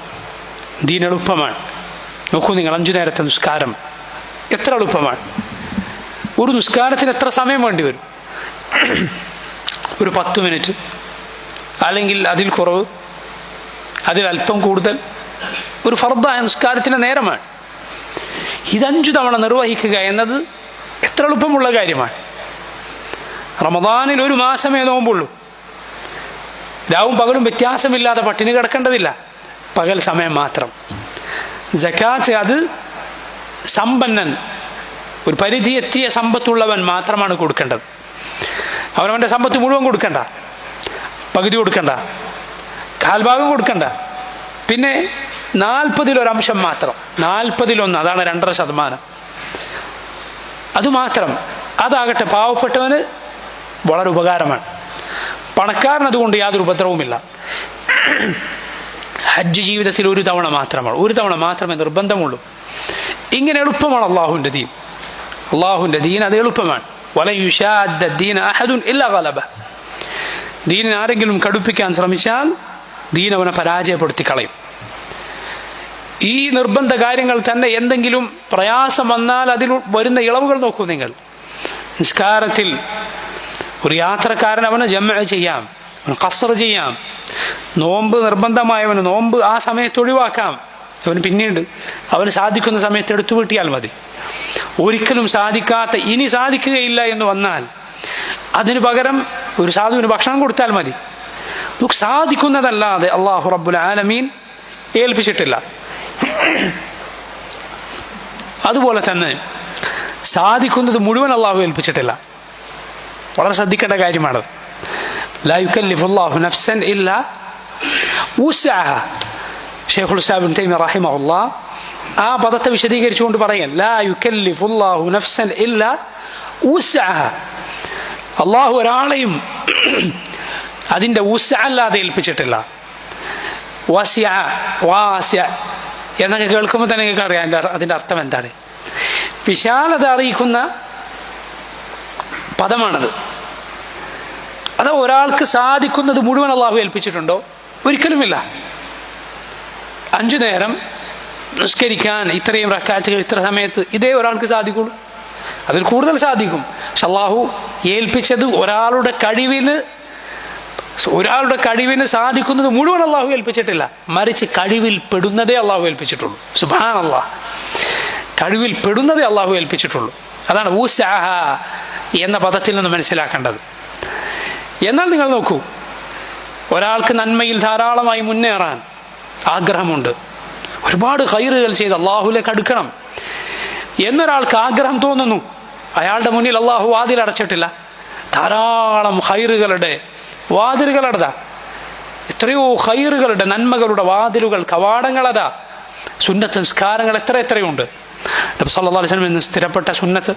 ദീൻ എളുപ്പമാണ്. നോക്കൂ നിങ്ങൾ, 5 നേരത്തെ നിസ്കാരം എത്ര എളുപ്പമാണ്. ഒരു നിസ്കാരത്തിന് എത്ര സമയം വേണ്ടി വരും? ഒരു 10 മിനിറ്റ്, അല്ലെങ്കിൽ അതിൽ കുറവ്, അതിൽ അല്പം കൂടുതൽ. ഒരു ഫർദായ നിസ്കാരത്തിൻ്റെ നേരമാണ്. ഇത് 5 തവണ നിർവഹിക്കുക എന്നത് എത്ര എളുപ്പമുള്ള കാര്യമാണ്. റമദാനിൽ 1 മാസമേ നോമ്പുള്ളൂ. രാവും പകലും വ്യത്യാസമില്ലാതെ പട്ടിണി കിടക്കേണ്ടതില്ല, പകൽ സമയം മാത്രം. സക്കാത്ത് അത് സമ്പന്നൻ, ഒരു പരിധി എത്തിയ സമ്പത്തുള്ളവൻ മാത്രമാണ് കൊടുക്കേണ്ടത്. അവനവൻ്റെ സമ്പത്ത് മുഴുവൻ കൊടുക്കണ്ട, പകുതി കൊടുക്കണ്ട, കാൽഭാഗം കൊടുക്കണ്ട. പിന്നെ 40% മാത്രം, 40% അതാണ് 2.5%. അതുമാത്രം. അതാകട്ടെ പാവപ്പെട്ടവന് വളരെ ഉപകാരമാണ്. പണക്കാരൻ അതുകൊണ്ട് യാതൊരു ഉപദ്രവവുമില്ല. ഹജ്ജ് ജീവിതത്തിൽ 1 തവണ മാത്രമാണ്, 1 തവണ മാത്രമേ നിർബന്ധമുള്ളൂ. ഇങ്ങനെ എളുപ്പമാണ് അള്ളാഹുവിൻ്റെ ദീൻ. അള്ളാഹുവിൻ്റെ ദീൻ അത് എളുപ്പമാണ്. വല യുശാദ്ദദ്ദീന അഹദുൻ ഇല്ലാ ഗലബ. ദീനിനെ ആരെങ്കിലും കടുപ്പിക്കാൻ ശ്രമിച്ചാൽ ദീൻ അവനെ പരാജയപ്പെടുത്തി കളയും. ഈ നിർബന്ധ കാര്യങ്ങൾ തന്നെ എന്തെങ്കിലും പ്രയാസം വന്നാൽ അതിൽ വരുന്ന ഇളവുകൾ നോക്കൂ നിങ്ങൾ. നിസ്കാരത്തിൽ ഒരു യാത്രക്കാരൻ അവന് ജംഅ ചെയ്യാം, അവന് ഖസ്ർ ചെയ്യാം. നോമ്പ് നിർബന്ധമായവന് നോമ്പ് ആ സമയത്ത് ഒഴിവാക്കാം. അവന് പിന്നീട് അവന് സാധിക്കുന്ന സമയത്ത് എടുത്തു വീട്ടിയാൽ മതി. ഒരിക്കലും സാധിക്കാത്ത, ഇനി സാധിക്കുകയില്ല എന്ന് വന്നാൽ അതിനു പകരം ഒരു സാധുവിന് ഭക്ഷണം കൊടുത്താൽ മതി. നമുക്ക് സാധിക്കുന്നതല്ലാതെ അല്ലാഹു റബ്ബുൽ ആലമീൻ ഏൽപ്പിച്ചിട്ടില്ല. അതുപോലെ തന്നെ സാധിക്കുന്നത് മുഴുവൻ അള്ളാഹു ഏൽപ്പിച്ചിട്ടില്ല. വളരെ ശ്രദ്ധിക്കേണ്ട കാര്യമാണ്. ലാ യുകല്ലിഫുല്ലാഹു നഫ്സൻ ഇല്ലാ വുസ്അഹ. ശൈഖുൽ ഇസ്ലാം ഇബ്നു തൈമിയ്യ റഹിമഹുല്ലാഹ് ആ പദത്തെ വിശദീകരിച്ചുകൊണ്ട് പറയാൻ, ലാ യുകല്ലിഫുല്ലാഹു നഫ്സൻ ഇല്ലാ വുസ്അഹ. അള്ളാഹു ഒരാളെയും അതിൻ്റെ വുസ്അ അല്ലാതെ ഏൽപ്പിച്ചിട്ടില്ല. വസിഅ, വാസിഅ എന്നൊക്കെ കേൾക്കുമ്പോൾ തന്നെ നിങ്ങൾക്ക് അറിയാം അതിൻ്റെ അർത്ഥം എന്താണ്. വിശാലത അറിയിക്കുന്ന പദമാണത്. അത് ഒരാൾക്ക് സാധിക്കുന്നത് മുഴുവൻ അള്ളാഹു ഏൽപ്പിച്ചിട്ടുണ്ടോ? ഒരിക്കലുമില്ല. 5 നേരം നിസ്കരിക്കാൻ ഇത്രയും റക്അത്തുകൾ ഇത്ര സമയത്ത് ഇതേ ഒരാൾക്ക് സാധിക്കുള്ളൂ. അതിൽ കൂടുതൽ സാധിക്കും. പക്ഷെ അള്ളാഹു ഏൽപ്പിച്ചത് ഒരാളുടെ കഴിവിന് സാധിക്കുന്നത് മുഴുവൻ അള്ളാഹു ഏൽപ്പിച്ചിട്ടില്ല. മറിച്ച് കഴിവിൽ പെടുന്നതേ അള്ളാഹു ഏൽപ്പിച്ചിട്ടുള്ളൂ. സുബ്ഹാനല്ലാഹ്, കഴിവിൽ പെടുന്നതേ അള്ളാഹു ഏൽപ്പിച്ചിട്ടുള്ളൂ. അതാണ് വുസ്അഹ എന്ന പദത്തിൽ നിന്ന് മനസ്സിലാക്കേണ്ടത്. എന്നാൽ നിങ്ങൾ നോക്കൂ, ഒരാൾക്ക് നന്മയിൽ ധാരാളമായി മുന്നേറാൻ ആഗ്രഹമുണ്ട്, ഒരുപാട് ഖൈറുകൾ ചെയ്ത് അള്ളാഹുലേക്ക് അടുക്കണം എന്നൊരാൾക്ക് ആഗ്രഹം തോന്നുന്നു. അയാളുടെ മുന്നിൽ അള്ളാഹു വാതിൽ അടച്ചിട്ടില്ല. ധാരാളം ഖൈറുകളുടെ വാതിലുകളടതാ, എത്രയോ ഖൈറുകളുടെ നന്മകളുടെ വാതിലുകൾ, കവാടങ്ങളതാ. സുന്നത്ത് നിസ്കാരങ്ങൾ എത്രയുണ്ട്. നബി സല്ലല്ലാഹു അലൈഹി വസല്ലം എന്ന് സ്ഥിരപ്പെട്ട സുന്നത്ത്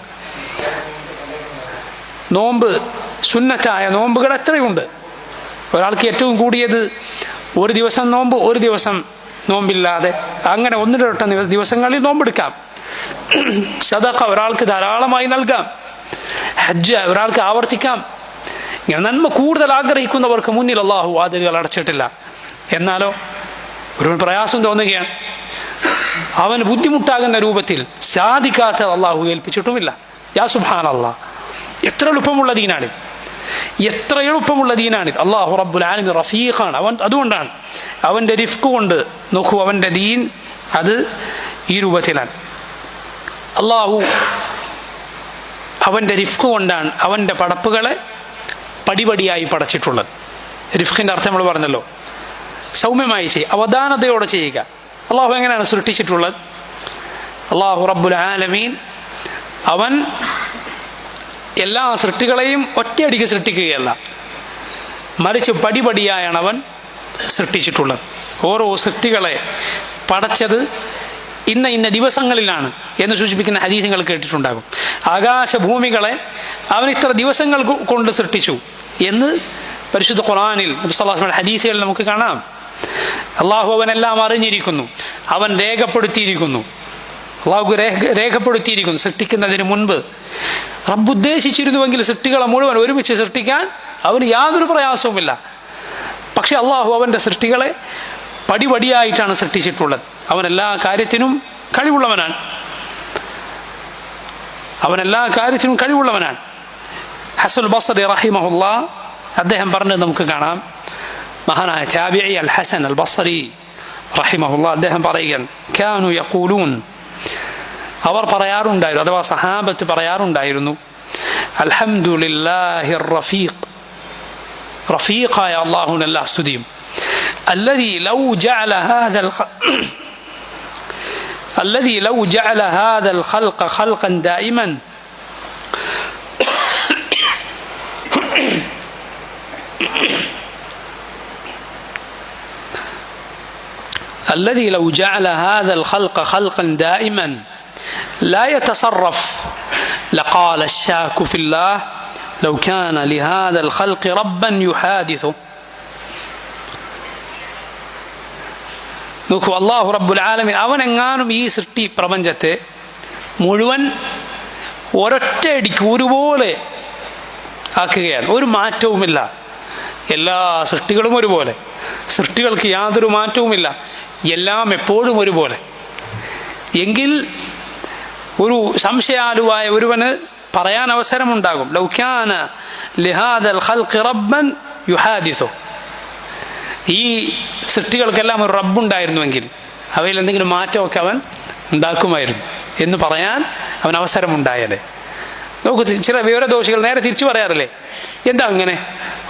നോമ്പ്, സുന്നത്തായ നോമ്പുകൾ എത്രയുണ്ട്. ഒരാൾക്ക് ഏറ്റവും കൂടിയത് ഒരു ദിവസം നോമ്പ്, ഒരു ദിവസം നോമ്പില്ലാതെ, അങ്ങനെ ഒന്നിടവിട്ട ദിവസങ്ങളിൽ നോമ്പെടുക്കാം. സദഖ ഒരാൾക്ക് ധാരാളമായി നൽകാം. ഹജ്ജ് ഒരാൾക്ക് ആവർത്തിക്കാം. ഇങ്ങനെ നന്മ കൂടുതൽ ആഗ്രഹിക്കുന്നവർക്ക് മുന്നിൽ അള്ളാഹു വാതിലുകൾ അടച്ചിട്ടില്ല. എന്നാലോ ഒരു പ്രയാസം തോന്നുകയാണ്, അവന് ബുദ്ധിമുട്ടാകുന്ന രൂപത്തിൽ സാധിക്കാത്ത അള്ളാഹു ഏൽപ്പിച്ചിട്ടുമില്ല. യാ സുബ്ഹാനല്ലാഹ്, എത്ര എളുപ്പമുള്ള ദീനാണ്, എത്ര എളുപ്പമുള്ള ദീനാണിത്. അള്ളാഹു റബ്ബുൽ ആലമീൻ റഫീഖാണ്. അതുകൊണ്ടാണ് അവൻ്റെ റിഫ്ക് കൊണ്ട് നോക്കൂ, അവൻ്റെ ദീൻ അത് ഈ രൂപത്തിലാണ്. അള്ളാഹു അവൻ്റെ റിഫ്ക് കൊണ്ടാണ് അവൻ്റെ പടപ്പുകളെ പടിപടിയായി പടച്ചിട്ടുള്ളത്. റിഫ്ഖിൻ്റെ അർത്ഥം നമ്മൾ പറഞ്ഞല്ലോ, സൗമ്യമായി ചെയ്യുക, അവധാനതയോടെ ചെയ്യുക. അള്ളാഹു എങ്ങനെയാണ് സൃഷ്ടിച്ചിട്ടുള്ളത്? അള്ളാഹു റബ്ബുൽ ആലമീൻ അവൻ എല്ലാ സൃഷ്ടികളെയും ഒറ്റയടിക്ക് സൃഷ്ടിക്കുകയല്ല, മറിച്ച് പടിപടിയായാണ് അവൻ സൃഷ്ടിച്ചിട്ടുള്ളത്. ഓരോ സൃഷ്ടികളെ പടച്ചത് ഇന്ന ദിവസങ്ങളിലാണ് എന്ന് സൂചിപ്പിക്കുന്ന ഹദീസുകൾ കേട്ടിട്ടുണ്ടാകും. ആകാശഭൂമികളെ അവൻ ഇത്ര ദിവസങ്ങൾ കൊണ്ട് സൃഷ്ടിച്ചു എന്ന് പരിശുദ്ധ ഖുർആനിൽ നബി സല്ലല്ലാഹു അലൈഹി വസല്ലം ഹദീസുകളിൽ നമുക്ക് കാണാം. അള്ളാഹു അവനെല്ലാം അറിഞ്ഞിരിക്കുന്നു, അവൻ രേഖപ്പെടുത്തിയിരിക്കുന്നു. അള്ളാഹു രേഖപ്പെടുത്തിയിരിക്കുന്നു സൃഷ്ടിക്കുന്നതിന് മുൻപ്. റബ്ബ് ഉദ്ദേശിച്ചിരുന്നുവെങ്കിൽ സൃഷ്ടികളെ മുഴുവൻ ഒരുമിച്ച് സൃഷ്ടിക്കാൻ അവന് യാതൊരു പ്രയാസവുമില്ല. പക്ഷെ അള്ളാഹു അവൻ്റെ സൃഷ്ടികളെ പടിപടിയായിട്ടാണ് സൃഷ്ടിച്ചിട്ടുള്ളത്. അവൻ എല്ലാ കാര്യത്തിനും കഴിവുള്ളവനാണ്. ഹസനുൽ ബസ്രി റഹിമഹുല്ലാഹ് അദ്ദേഹം പറഞ്ഞത് നമുക്ക് കാണാം. മഹാനായ താബിഈ അൽ ഹസൻ അൽ ബസ്രി റഹിമഹുല്ലാഹ് അദ്ദേഹം പറയുകയാണ്, കാനു യഖൂലൂൻ, അവർ പറയാറുണ്ടായിരുന്നു, അഥവാ സഹാബത്ത് പറയാറുണ്ടായിരുന്നു, അൽഹംദുലില്ലാഹിർ റഫീഖ്, റഫീഖായ അല്ലാഹുവിന് എല്ലാ സ്തുതിയും, الذي لو جعل هذا الخلق خلقا دائما الذي لو جعل هذا الخلق خلقا دائما لا يتصرف لقال الشاك في الله لو كان لهذا الخلق ربا يحادثه. നോക്കൂ, അല്ലാഹു റബ്ബുൽ ആലമീൻ അവനെങ്ങാനും ഈ സൃഷ്ടി പ്രപഞ്ചത്തെ മുഴുവൻ ഒരൊറ്റയടിക്ക് ഒരുപോലെ ആക്കുകയാണ്, ഒരു മാറ്റവുമില്ല. എല്ലാ സൃഷ്ടികളും ഒരുപോലെ, സൃഷ്ടികൾക്ക് യാതൊരു മാറ്റവുമില്ല, എല്ലാം എപ്പോഴും ഒരുപോലെ. എങ്കിൽ ഒരു സംശയാലുവായ ഒരുവന് പറയാൻ അവസരമുണ്ടാകും, ലൗ കാന ലിഹാദൽ ഖൽഖി റബ്ബൻ യുഹാദിസു, ഈ സൃഷ്ടികൾക്കെല്ലാം ഒരു റബ്ബുണ്ടായിരുന്നുവെങ്കിൽ അവയിൽ എന്തെങ്കിലും മാറ്റമൊക്കെ അവൻ ഉണ്ടാക്കുമായിരുന്നു എന്ന് പറയാൻ അവൻ അവസരമുണ്ടായാലേ. നോക്കൂ, ചില വിവരദോഷികൾ നേരെ തിരിച്ചു പറയാറില്ലേ, എന്താ അങ്ങനെ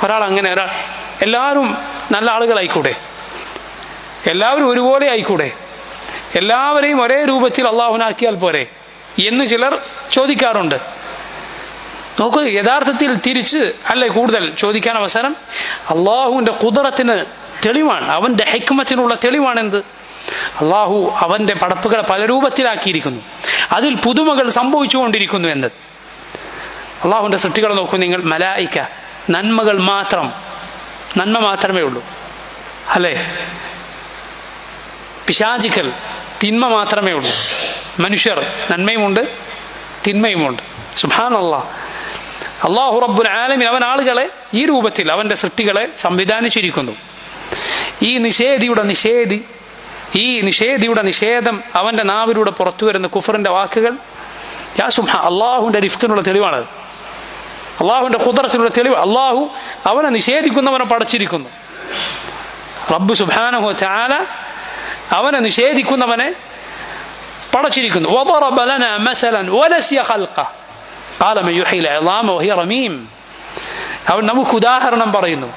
ഒരാൾ, അങ്ങനെ ഒരാൾ, എല്ലാവരും നല്ല ആളുകളായിക്കൂടെ, എല്ലാവരും ഒരുപോലെ ആയിക്കൂടെ, എല്ലാവരെയും ഒരേ രൂപത്തിൽ അള്ളാഹുനാക്കിയാൽ പോരെ എന്ന് ചിലർ ചോദിക്കാറുണ്ട്. നോക്കൂ, യഥാർത്ഥത്തിൽ തിരിച്ച് അല്ലേ കൂടുതൽ ചോദിക്കാൻ അവസരം അള്ളാഹുവിൻ്റെ ഖുദ്റത്തിന് തെളിവാണ്, അവൻ്റെ ഹിക്മത്തിനുള്ള തെളിവാണെന്ത്? അള്ളാഹു അവൻ്റെ പടപ്പുകളെ പല രൂപത്തിലാക്കിയിരിക്കുന്നു, അതിൽ പുതുമകൾ സംഭവിച്ചുകൊണ്ടിരിക്കുന്നു എന്നത്. അള്ളാഹുവിൻ്റെ സൃഷ്ടികൾ നോക്കൂ നിങ്ങൾ, മലായിക്ക നന്മകൾ മാത്രം, നന്മ മാത്രമേ ഉള്ളൂ അല്ലേ, പിശാചിക്കൽ തിന്മ മാത്രമേ ഉള്ളൂ, മനുഷ്യർ നന്മയുമുണ്ട് തിന്മയുമുണ്ട്. സുബ്ഹാനല്ലാഹ്, അല്ലാഹു റബ്ബുൽ ആലമീൻ അവൻ ആളുകളെ ഈ രൂപത്തിൽ അവൻ്റെ സൃഷ്ടികളെ സംവിധാനിച്ചിരിക്കുന്നു. ഈ നിഷേധിയുടെ നിഷേധം അവൻ്റെ നാവിലൂടെ പുറത്തു വരുന്ന കുഫറിന്റെ വാക്കുകൾ, യാ സുബ്ഹാൻ, അള്ളാഹുവിൻ്റെ റിഫ്ഖിനുള്ള തെളിവാണത്, അള്ളാഹുവിൻ്റെ ഖുദ്റത്തിനുള്ള തെളിവ്. അള്ളാഹു അവനെ നിഷേധിക്കുന്നവനെ പടച്ചിരിക്കുന്നു. റബ്ബ് സുബ്ഹാനഹു വ തആല അവനെ നിഷേധിക്കുന്നവനെ പടച്ചിരിക്കുന്നു. വദറബ ലനാ മസലൻ വനസിയ ഖൽഖഹ ഖാല മൻ യുഹ്യിൽ ഇളാമ വഹിയ റമീം. അവൻ നമുക്ക് ഉദാഹരണം പറയുന്നു.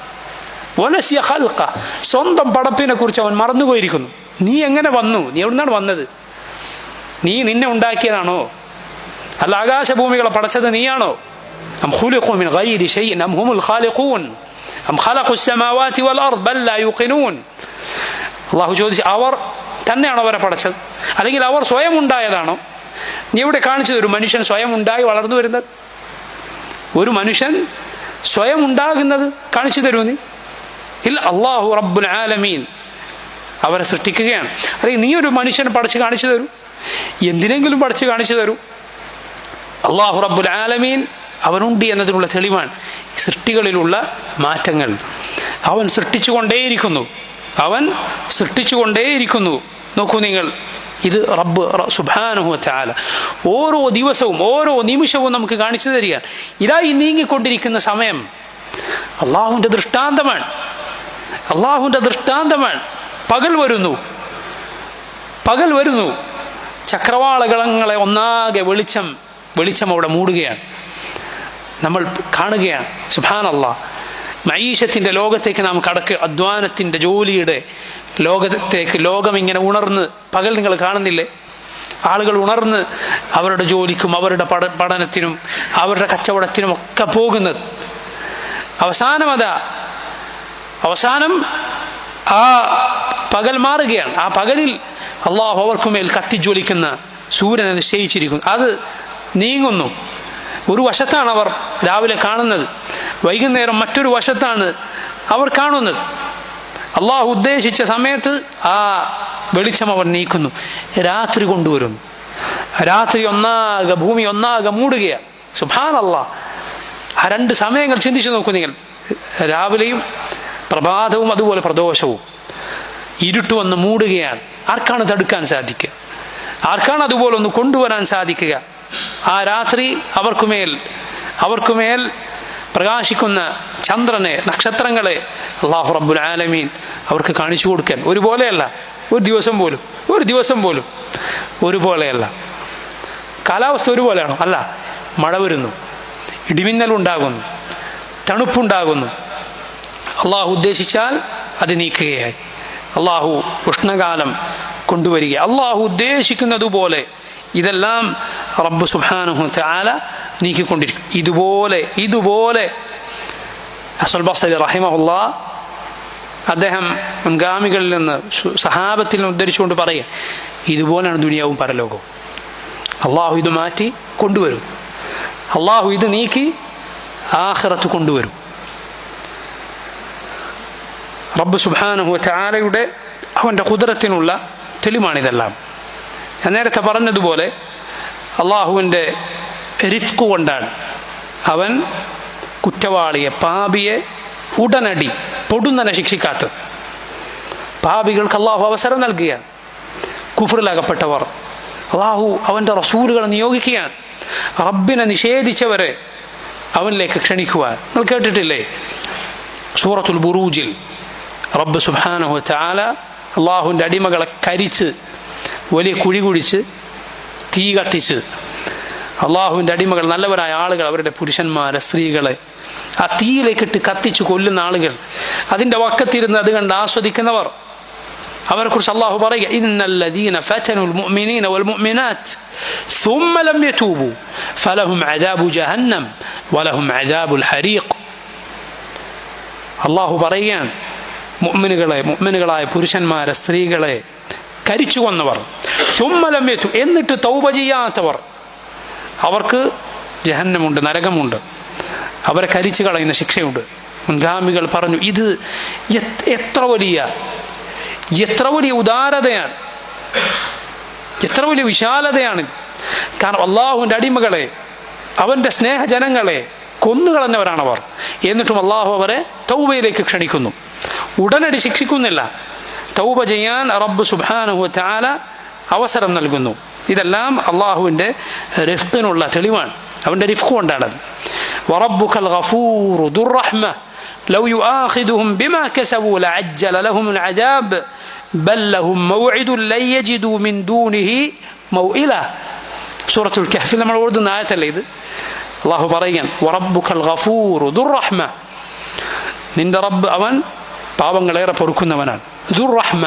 വനസിയ ഖൽഖഹ, സ്വന്തം പടപ്പിനെ കുറിച്ച് അവൻ മറന്നുപോയിരിക്കുന്നു. നീ എങ്ങനെ വന്നു? നീ എവിടുന്നാണ് വന്നത്? നീ നിന്നെ ഉണ്ടാക്കിയതാണോ? അല്ല ആകാശഭൂമികളെ പടച്ചത് നീയാണോ? അം ഖുലിഖു മിൻ ഗൈരി ശൈഇൻ അം ഹുമുൽ ഖാലിഖൂൻ അം ഖലഖു അസ്സമാവാതി വൽ അർദ് ബൽ ലാ യുഖിനൂൻ. അല്ലാഹു ചോദിച്ചു, അവർ തന്നെയാണോ അവരെ പടച്ചത്, അല്ലെങ്കിൽ അവർ സ്വയം ഉണ്ടായതാണോ? നീ ഇവിടെ കാണിച്ചത് ഒരു മനുഷ്യൻ സ്വയം ഉണ്ടായി വളർന്നു വരുന്നത്, ഒരു മനുഷ്യൻ സ്വയം ഉണ്ടാകുന്നത് കാണിച്ചു തരൂ നീ. ഇല്ല, അല്ലാഹു റബ്ബുൽ ആലമീൻ അവരെ സൃഷ്ടിക്കുകയാണ്. അല്ലെങ്കിൽ നീ ഒരു മനുഷ്യനെ പഠിച്ച് കാണിച്ചു തരൂ, എന്തിനെങ്കിലും പഠിച്ച് കാണിച്ചു തരൂ. അല്ലാഹു റബ്ബുൽ ആലമീൻ അവനുണ്ട് എന്നതിനുള്ള തെളിവാണ് സൃഷ്ടികളിലുള്ള മാറ്റങ്ങൾ. അവൻ സൃഷ്ടിച്ചുകൊണ്ടേയിരിക്കുന്നു, അവൻ സൃഷ്ടിച്ചുകൊണ്ടേയിരിക്കുന്നു. നോക്കൂ നിങ്ങൾ, ഇത് റബ്ബ് സുബ്ഹാനഹു വ തആല ഓരോ ദിവസവും ഓരോ നിമിഷവും നമുക്ക് കാണിച്ചു തരികയാണ്. ഇതായി നീങ്ങിക്കൊണ്ടിരിക്കുന്ന സമയം അള്ളാഹുവിൻ്റെ ദൃഷ്ടാന്തമാണ്, അള്ളാഹുവിൻ്റെ ദൃഷ്ടാന്തമാണ്. പകൽ വരുന്നു, പകൽ വരുന്നു, ചക്രവാളകളങ്ങളെ ഒന്നാകെ വെളിച്ചം അവിടെ മൂടുകയാണ്. നമ്മൾ കാണുകയാണ് സുബ്ഹാനല്ലാഹ്. മഈശത്തിൻ്റെ ലോകത്തേക്ക് നാം കടക്കുക, അധ്വാനത്തിൻ്റെ ജോലിയുടെ ലോകത്തേക്ക്. ലോകം ഇങ്ങനെ ഉണർന്ന്, പകൽ നിങ്ങൾ കാണുന്നില്ലേ, ആളുകൾ ഉണർന്ന് അവരുടെ ജോലിക്കും അവരുടെ പഠനത്തിനും അവരുടെ കച്ചവടത്തിനും ഒക്കെ പോകുന്നത്. അവസാനം ആ പകൽ മാറുകയാണ്. ആ പകലിൽ അള്ളാഹു അവർക്കുമേൽ കത്തിജ്വലിക്കുന്ന സൂര്യനെ നിശ്ചയിച്ചിരിക്കുന്നു. അത് നീങ്ങുന്നു. ഒരു വശത്താണ് അവർ രാവിലെ കാണുന്നത്, വൈകുന്നേരം മറ്റൊരു വശത്താണ് അവർ കാണുന്നത്. അള്ളാഹു ഉദ്ദേശിച്ച സമയത്ത് ആ വെളിച്ചം അവർ നീക്കുന്നു. രാത്രി കൊണ്ടുവരുന്നു. രാത്രി ഒന്നാകെ, ഭൂമി ഒന്നാകെ മൂടുകയാണ്. സുബ്ഹാനല്ലാഹ്. ആ രണ്ട് സമയങ്ങൾ ചിന്തിച്ചു നോക്കൂ നിങ്ങൾ. രാവിലെയും പ്രഭാതവും അതുപോലെ പ്രദോഷവും. ഇരുട്ട് വന്ന് മൂടുകയാണ്. ആർക്കാണ് തടുക്കാൻ സാധിക്കുക? ആർക്കാണ് അതുപോലെ ഒന്ന് കൊണ്ടുവരാൻ സാധിക്കുക? ആ രാത്രി അവർക്കുമേൽ പ്രകാശിക്കുന്ന ചന്ദ്രനെ, നക്ഷത്രങ്ങളെ അല്ലാഹു റബ്ബുൽ ആലമീൻ അവർക്ക് കാണിച്ചു കൊടുക്കാൻ. ഒരുപോലെയല്ല, ഒരു ദിവസം പോലും ഒരുപോലെയല്ല. കാലാവസ്ഥ ഒരുപോലെയാണോ? അല്ല. മഴ വരുന്നു, ഇടിമിന്നലുണ്ടാകുന്നു, തണുപ്പുണ്ടാകുന്നു. അള്ളാഹു ഉദ്ദേശിച്ചാൽ അത് നീക്കുകയായി. അള്ളാഹു ഉഷ്ണകാലം കൊണ്ടുവരിക. അള്ളാഹു ഉദ്ദേശിക്കുന്നതുപോലെ ഇതെല്ലാം റബ്ബ് സുബ്ഹാനഹു വ തആല നീക്കിക്കൊണ്ടിരിക്കും. ഇതുപോലെ ഹസൻ ബസ്രി റഹിമഹുല്ലാഹ് അദ്ദേഹം മുൻഗാമികളിൽ നിന്ന്, സഹാബത്തിൽ നിന്ന് ഉദ്ധരിച്ചുകൊണ്ട് പറയുക, ഇതുപോലെയാണ് ദുനിയാവും പരലോകവും. അള്ളാഹു ഇത് മാറ്റി കൊണ്ടുവരും, അള്ളാഹു ഇത് നീക്കി ആഖിറത്ത് കൊണ്ടുവരും. റബ്ബ് സുബ്ഹാനഹു വ തആലയുടെ അവൻ്റെ ഖുദ്റത്തിനുള്ള തെളിവാണിതെല്ലാം. ഞാൻ നേരത്തെ പറഞ്ഞതുപോലെ അള്ളാഹുവിൻ്റെ റിഫ്ഖ് കൊണ്ടാണ് അവൻ കുറ്റവാളിയെ, പാപിയെ ഉടനടി പൊടുന്നനെ ശിക്ഷിക്കാത്തത്. പാപികൾക്ക് അള്ളാഹു അവസരം നൽകുകയാണ്. കുഫറിലകപ്പെട്ടവർ അള്ളാഹു അവൻ്റെ റസൂലുകളെ നിയോഗിക്കുകയാണ്. റബ്ബിനെ നിഷേധിച്ചവരെ അവനിലേക്ക് ക്ഷണിക്കുവാൻ. നിങ്ങൾ കേട്ടിട്ടില്ലേ സൂറത്തുൽ ബുറൂജിൽ റബ്ബ് സുബ്ഹാനഹു വ തആല അള്ളാഹുവിൻ്റെ അടിമകളെ കരിച്ച്, വലിയ കുഴി കുഴിച്ച്, തീ കത്തിച്ച്, അള്ളാഹുവിൻ്റെ അടിമകൾ, നല്ലവരായ ആളുകൾ, അവരുടെ പുരുഷന്മാരെ, സ്ത്രീകളെ ആ തീയിലേക്കിട്ട് കത്തിച്ച് കൊല്ലുന്ന ആളുകൾ, അതിൻ്റെ വക്കത്തിരുന്ന് അത് കണ്ട് ആസ്വദിക്കുന്നവർ, അവരെ കുറിച്ച് അള്ളാഹു പറയുക, ഇന്നല്ലദീന ഫതനുൽ മുഅ്മിനീന വൽ മുഅ്മിനാത്ത് സുമ്മ ലം യതൂബു ഫലഹും അദാബു ജഹന്നം വലഹും അദാബുൽ ഹരീഖ്. അള്ളാഹു പറയുകയാണ്, മുഅ്മിനുകളായ പുരുഷന്മാരെ, സ്ത്രീകളെ കരിച്ചു കൊന്നവർ, സുമ്മ ലം യതൂബു, എന്നിട്ട് തൗബ ചെയ്യാത്തവർ, അവർക്ക് ജഹന്നമുണ്ട്, നരകമുണ്ട്, അവരെ കരിച്ചു കളയുന്ന ശിക്ഷയുണ്ട്. മുൻഗാമികൾ പറഞ്ഞു, ഇത് എത്ര വലിയ ഉദാരതയാണ്, എത്ര വലിയ വിശാലതയാണ്. കാരണം അള്ളാഹുവിൻ്റെ അടിമകളെ, അവൻ്റെ സ്നേഹജനങ്ങളെ കൊന്നുകളഞ്ഞവരാണവർ. എന്നിട്ടും അള്ളാഹു അവരെ തൗബയിലേക്ക് ക്ഷണിക്കുന്നു, ഉടനടി ശിക്ഷിക്കുന്നില്ല. തൗബ ചെയ്യാൻ റബ്ബ് സുബ്ഹാനഹു വ തആല അവസരം നൽകുന്നു. ഇതെല്ലാം അള്ളാഹുവിൻ്റെ റിഫ്ഖിനുള്ള തെളിവാണ്. അവൻ്റെ റിഫ്ഖ് കൊണ്ടാണത്. വറബ്ബുകൽ ഗഫൂറു ദുർ റഹ്മ ലൗ യുആഖിദുഹും ബിമാ കസബു ലഅജ്ജല ലഹുമുൽ അദാബ് ബൽ ലഹും മൗഇദുൻ ലൻ യജിദു മിൻ ദൂനിഹി മൗഇല. സൂറത്തുൽ കഹ്ഫിൽ നമ്മൾ ഓതുന്ന ആയത്തല്ലേ ഇത്. അള്ളാഹു പറയുകയാണ്, വറബ്ബുകൽ ഗഫൂറു ദുർ റഹ്മ, നിന്റെ റബ്ബ് അവൻ പാപങ്ങളേറെ പൊറുക്കുന്നവനാണ്. ദുർ റഹ്മ,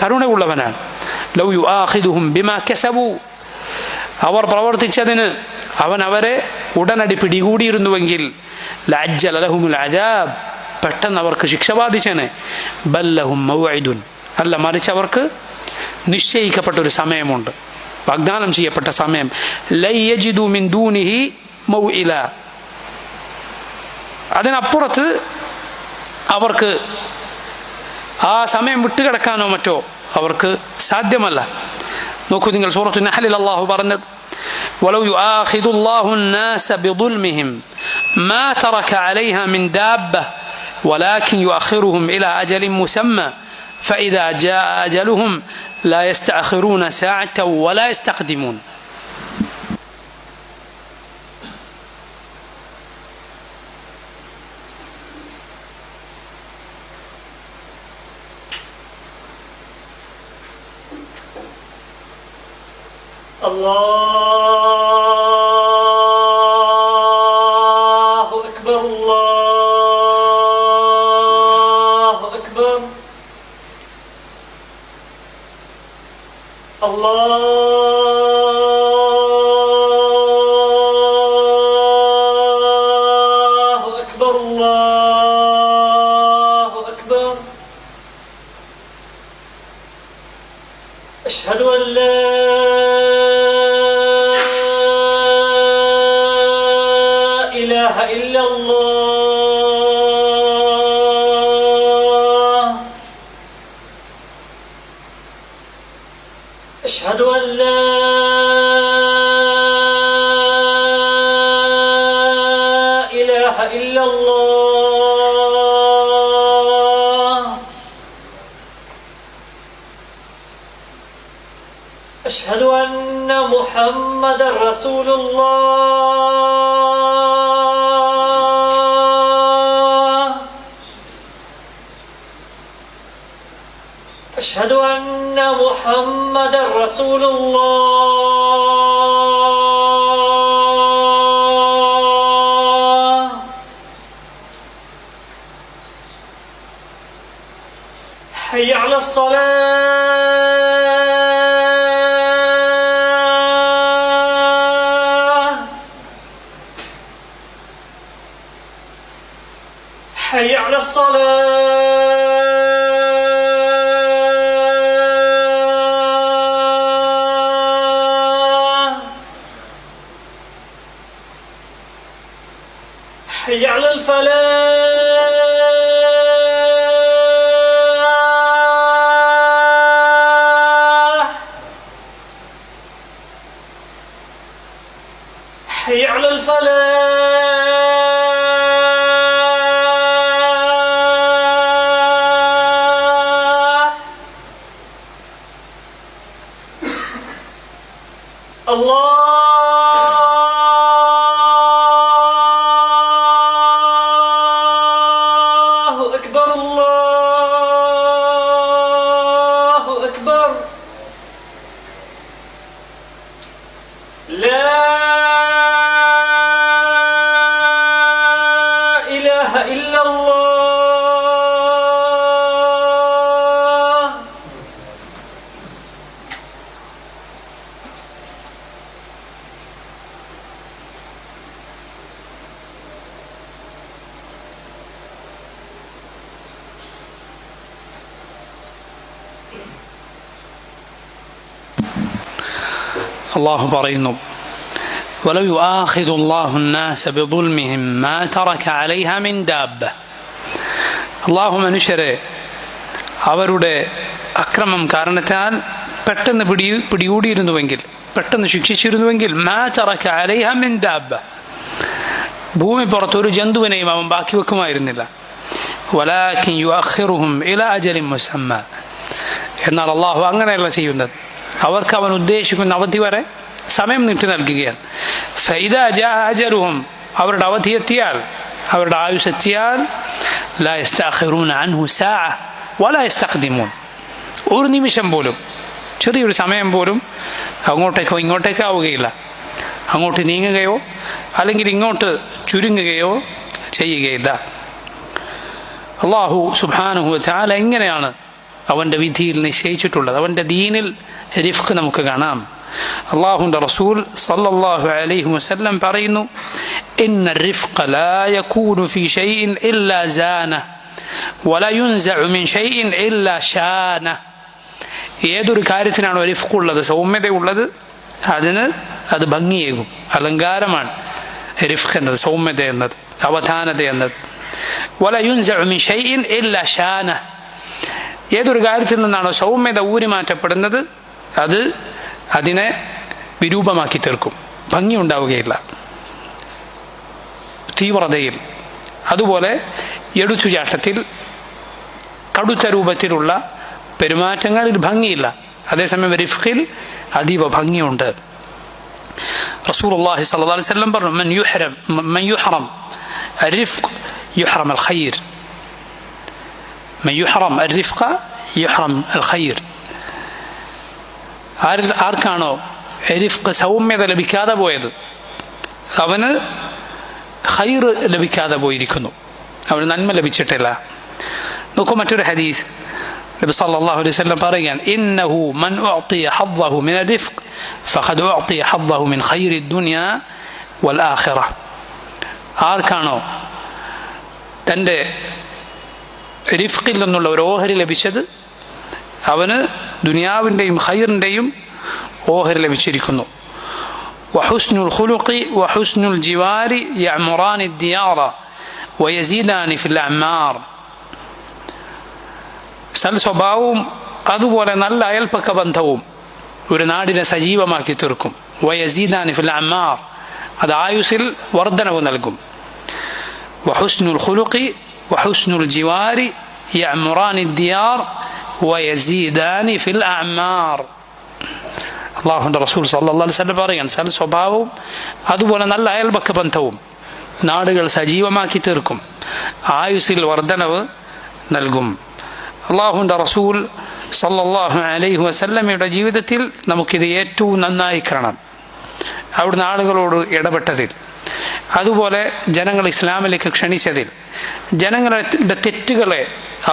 കരുണയുള്ളവനാണ്. ലൗ യുആഖിദുഹും ബിമാ കസബു, അവർ പ്രവർത്തിച്ചതിന് അവൻ അവരെ ഉടനടി പിടികൂടിയിരുന്നുവെങ്കിൽ ലഅജ്ജല ലഹുമുൽ അദാബ്, പെട്ടെന്ന് അവർക്ക് ശിക്ഷ ബാധിച്ചേനെ. ബൽ ലഹും മൗഇദുൻ, അല്ല, മറിച്ച് അവർക്ക് നിശ്ചയിക്കപ്പെട്ട ഒരു സമയമുണ്ട്, വാഗ്ദാനം ചെയ്യപ്പെട്ട സമയം. ലൻ യജിദു മിൻ ദൂനിഹി മൗഇല, അതിനപ്പുറത്ത് അവർക്ക് ആ സമയം വിട്ടുകിടക്കാനോ മറ്റോ അവർക്ക് സാധ്യമല്ല. നോക്കൂ നിങ്ങൾ, സൂറത്തു നഹ്ലിൽ അല്ലാഹു പറഞ്ഞത്, വലൗ യുആഖിദുല്ലാഹു الناس بظلمهم ما ترك عليها من دابة ولكن يؤخرهم إلى أجل مسمى فإذا جاء أجلهم لا يستأخرون ساعة ولا يستقدمون. الله أكبر الله أكبر الله أكبر الله أكبر. أشهد أن لا إله إلا الله. أشهد أن لا إله إلا الله. أشهد أن محمدا رسول الله. أشهد أن محمدا رسول الله. حي على الصلاة. حي على الصلاة. حي على الفلاح. حي على الفلاح. الله أكبر الله أكبر. لا إله إلا الله. അല്ലാഹു പറയുന്നു, വലൗ യുആഖിദുല്ലാഹു الناس بظلمهم ما ترك عليها من دابة. അല്ലാഹു മനുഷ്യരെ അവരുടെ അക്രമം കാരണത്താൽ പെട്ടെന്ന് പിടികൂടിയിരുന്നുവെങ്കിൽ, പെട്ടെന്ന് ശിക്ഷിച്ചിരുന്നുവെങ്കിൽ, മാ തറക അലൈഹ മിൻ ദാബ, ഭൂമി പുറത്തൊരു ജന്തുവിനെയും അവൻ ബാക്കി വെക്കുമായിരുന്നില്ല. വലാകിൻ യുഅഖിറുഹും ഇലാ അജലിൻ മുസമ്മ, എന്നാൽ അല്ലാഹു അങ്ങനെയല്ല ചെയ്യുന്നത്, അവർക്ക് അവൻ ഉദ്ദേശിക്കുന്ന അവധി വരെ സമയം നീട്ടി നൽകുകയാണ്. ഫഇദാ ജാഅ അജലുഹും, അവരുടെ അവധി എത്തിയാൽ, അവരുടെ ആയുസ് എത്തിയാൽ, ലാ യസ്തഅഖിറൂന അൻഹു സാഅ വലാ യസ്തഖ്ദിമൂൻ, ഒരു നിമിഷം പോലും, ചെറിയൊരു സമയം പോലും അങ്ങോട്ടേക്കോ ഇങ്ങോട്ടേക്കോ ആവുകയില്ല. അങ്ങോട്ട് നീങ്ങുകയോ അല്ലെങ്കിൽ ഇങ്ങോട്ട് ചുരുങ്ങുകയോ ചെയ്യുകയില്ല. അല്ലാഹു സുബ്ഹാനഹു വ തആല എങ്ങനെയാണ് അവൻ്റെ വിധിയിൽ നിശ്ചയിച്ചിട്ടുള്ളത്. അവൻ്റെ ദീനിൽ റിഫ്ഖ് നമുക്ക് കാണാം. അല്ലാഹുവിൻ്റെ റസൂൽ സല്ലല്ലാഹു അലൈഹി വസല്ലം പറയുന്നു, ഇന്ന റിഫ്ഖ ലാ യകൂനു ഫീ ഷൈഇൻ ഇല്ലാ സാന വലാ യുൻസഉ മിൻ ഷൈഇൻ ഇല്ലാ ഷാന. ഏതൊരു കാര്യത്തിനാണോ റിഫ്ഖ് ഉള്ളത്, സൗമ്യതയുള്ളത്, അത് ഭംഗിയേകും, അലങ്കാരമാണ് റിഫ്ഖ് എന്നത്, സൗമ്യത എന്നത്, അവധാനത എന്നത്. വല യുൻസഉ മിൻ ഷൈഇൻ ഇല്ലാ ഷാനഹ. ഏതൊരു കാര്യത്തിൽ നിന്നാണോ സൗമ്യത ഊരി മാറ്റപ്പെടുന്നത് അത് അതിനെ വിരൂപമാക്കി തീർക്കും, ഭംഗി ഉണ്ടാവുകയില്ല തീവ്രതയിൽ. അതുപോലെ എടുത്തുചാട്ടത്തിൽ കടുത്ത രൂപത്തിലുള്ള പെരുമാറ്റങ്ങളിൽ ഭംഗിയില്ല, അതേസമയം റിഫ്ഖിൽ അതീവ ഭംഗിയുണ്ട്. റസൂലുള്ളാഹി സ്വല്ലല്ലാഹു അലൈഹി വസല്ലം പറഞ്ഞു, മൻ യുഹറം الرفق يحرم الخير من يحرم الرفق يحرم الخير. ആർക്കാണോ റിഫ്ഖ് സൗമ്യത ലഭിക്കാതെ പോയത് അവന് ഖൈർ ലഭിക്കാതെ പോയിരിക്കുന്നു, അവന് നന്മ ലഭിച്ചിട്ടില്ല. നോക്കൂ മറ്റൊരു ഹദീസ്, നബി സല്ലല്ലാഹു അലൈഹി വസല്ലം പറയുകയാണ്, ഇന്നഹു മൻ ഉഅതിയ ഹദ്ദഹു മിൻ الرفق فقد ഉഅതിയ ഹദ്ദഹു മിൻ ഖൈരി الدنيا والآخرة. ആർക്കാണോ തൻ്റെ റിഫ്ഖിൽ നിന്നുള്ള ഒരു ഓഹരി ലഭിച്ചത് അവന് ദുനിയാവിൻ്റെയും ഖൈറിൻ്റെയും ഓഹരി ലഭിച്ചിരിക്കുന്നു. വഹുസ്നുൽ ഖുലുഖി വഹുസ്നുൽ ജിവാരി യഅ്മുറാനി ദിയാറ വയസീദാനി ഫിൽ അഅ്മാർ. സൽ സ്വഭാവവും അതുപോലെ നല്ല അയൽപ്പക്ക ബന്ധവും ഒരു നാടിനെ സജീവമാക്കി തീർക്കും. വയസീദാനി ഫിൽ അഅ്മാർ, അത് ആയുസിൽ വർധനവ് നൽകും. വഹുസ്നുൽ ഖുലുഖി വഹുസ്നുൽ ജിവാരി യഅ്മുറാനി ദിയാർ വയസീദാനി ഫിൽ അഅ്മാർ. അല്ലാഹുവിൻ്റെ റസൂൽ സല്ലല്ലാഹു അലൈഹി വസല്ലം പറയാൻ, സൽ സ്വഭാവവും അതുപോലെ നല്ല അയൽപക്ക ബന്ധവും നാടുകൾ സജീവമാക്കി തീർക്കും, ആയുസിൽ വർധനവ് നൽകും. അല്ലാഹുവിൻ്റെ റസൂൽ സല്ലല്ലാഹു അലൈഹി വസല്ലമയുടെ ജീവിതത്തിൽ നമുക്കിത് ഏറ്റവും നന്നായി കാണാം. അവിടുന്ന് ആളുകളോട് ഇടപെട്ടതിൽ, അതുപോലെ ജനങ്ങൾ ഇസ്ലാമിലേക്ക് ക്ഷണിച്ചതിൽ, ജനങ്ങളുടെ തെറ്റുകളെ,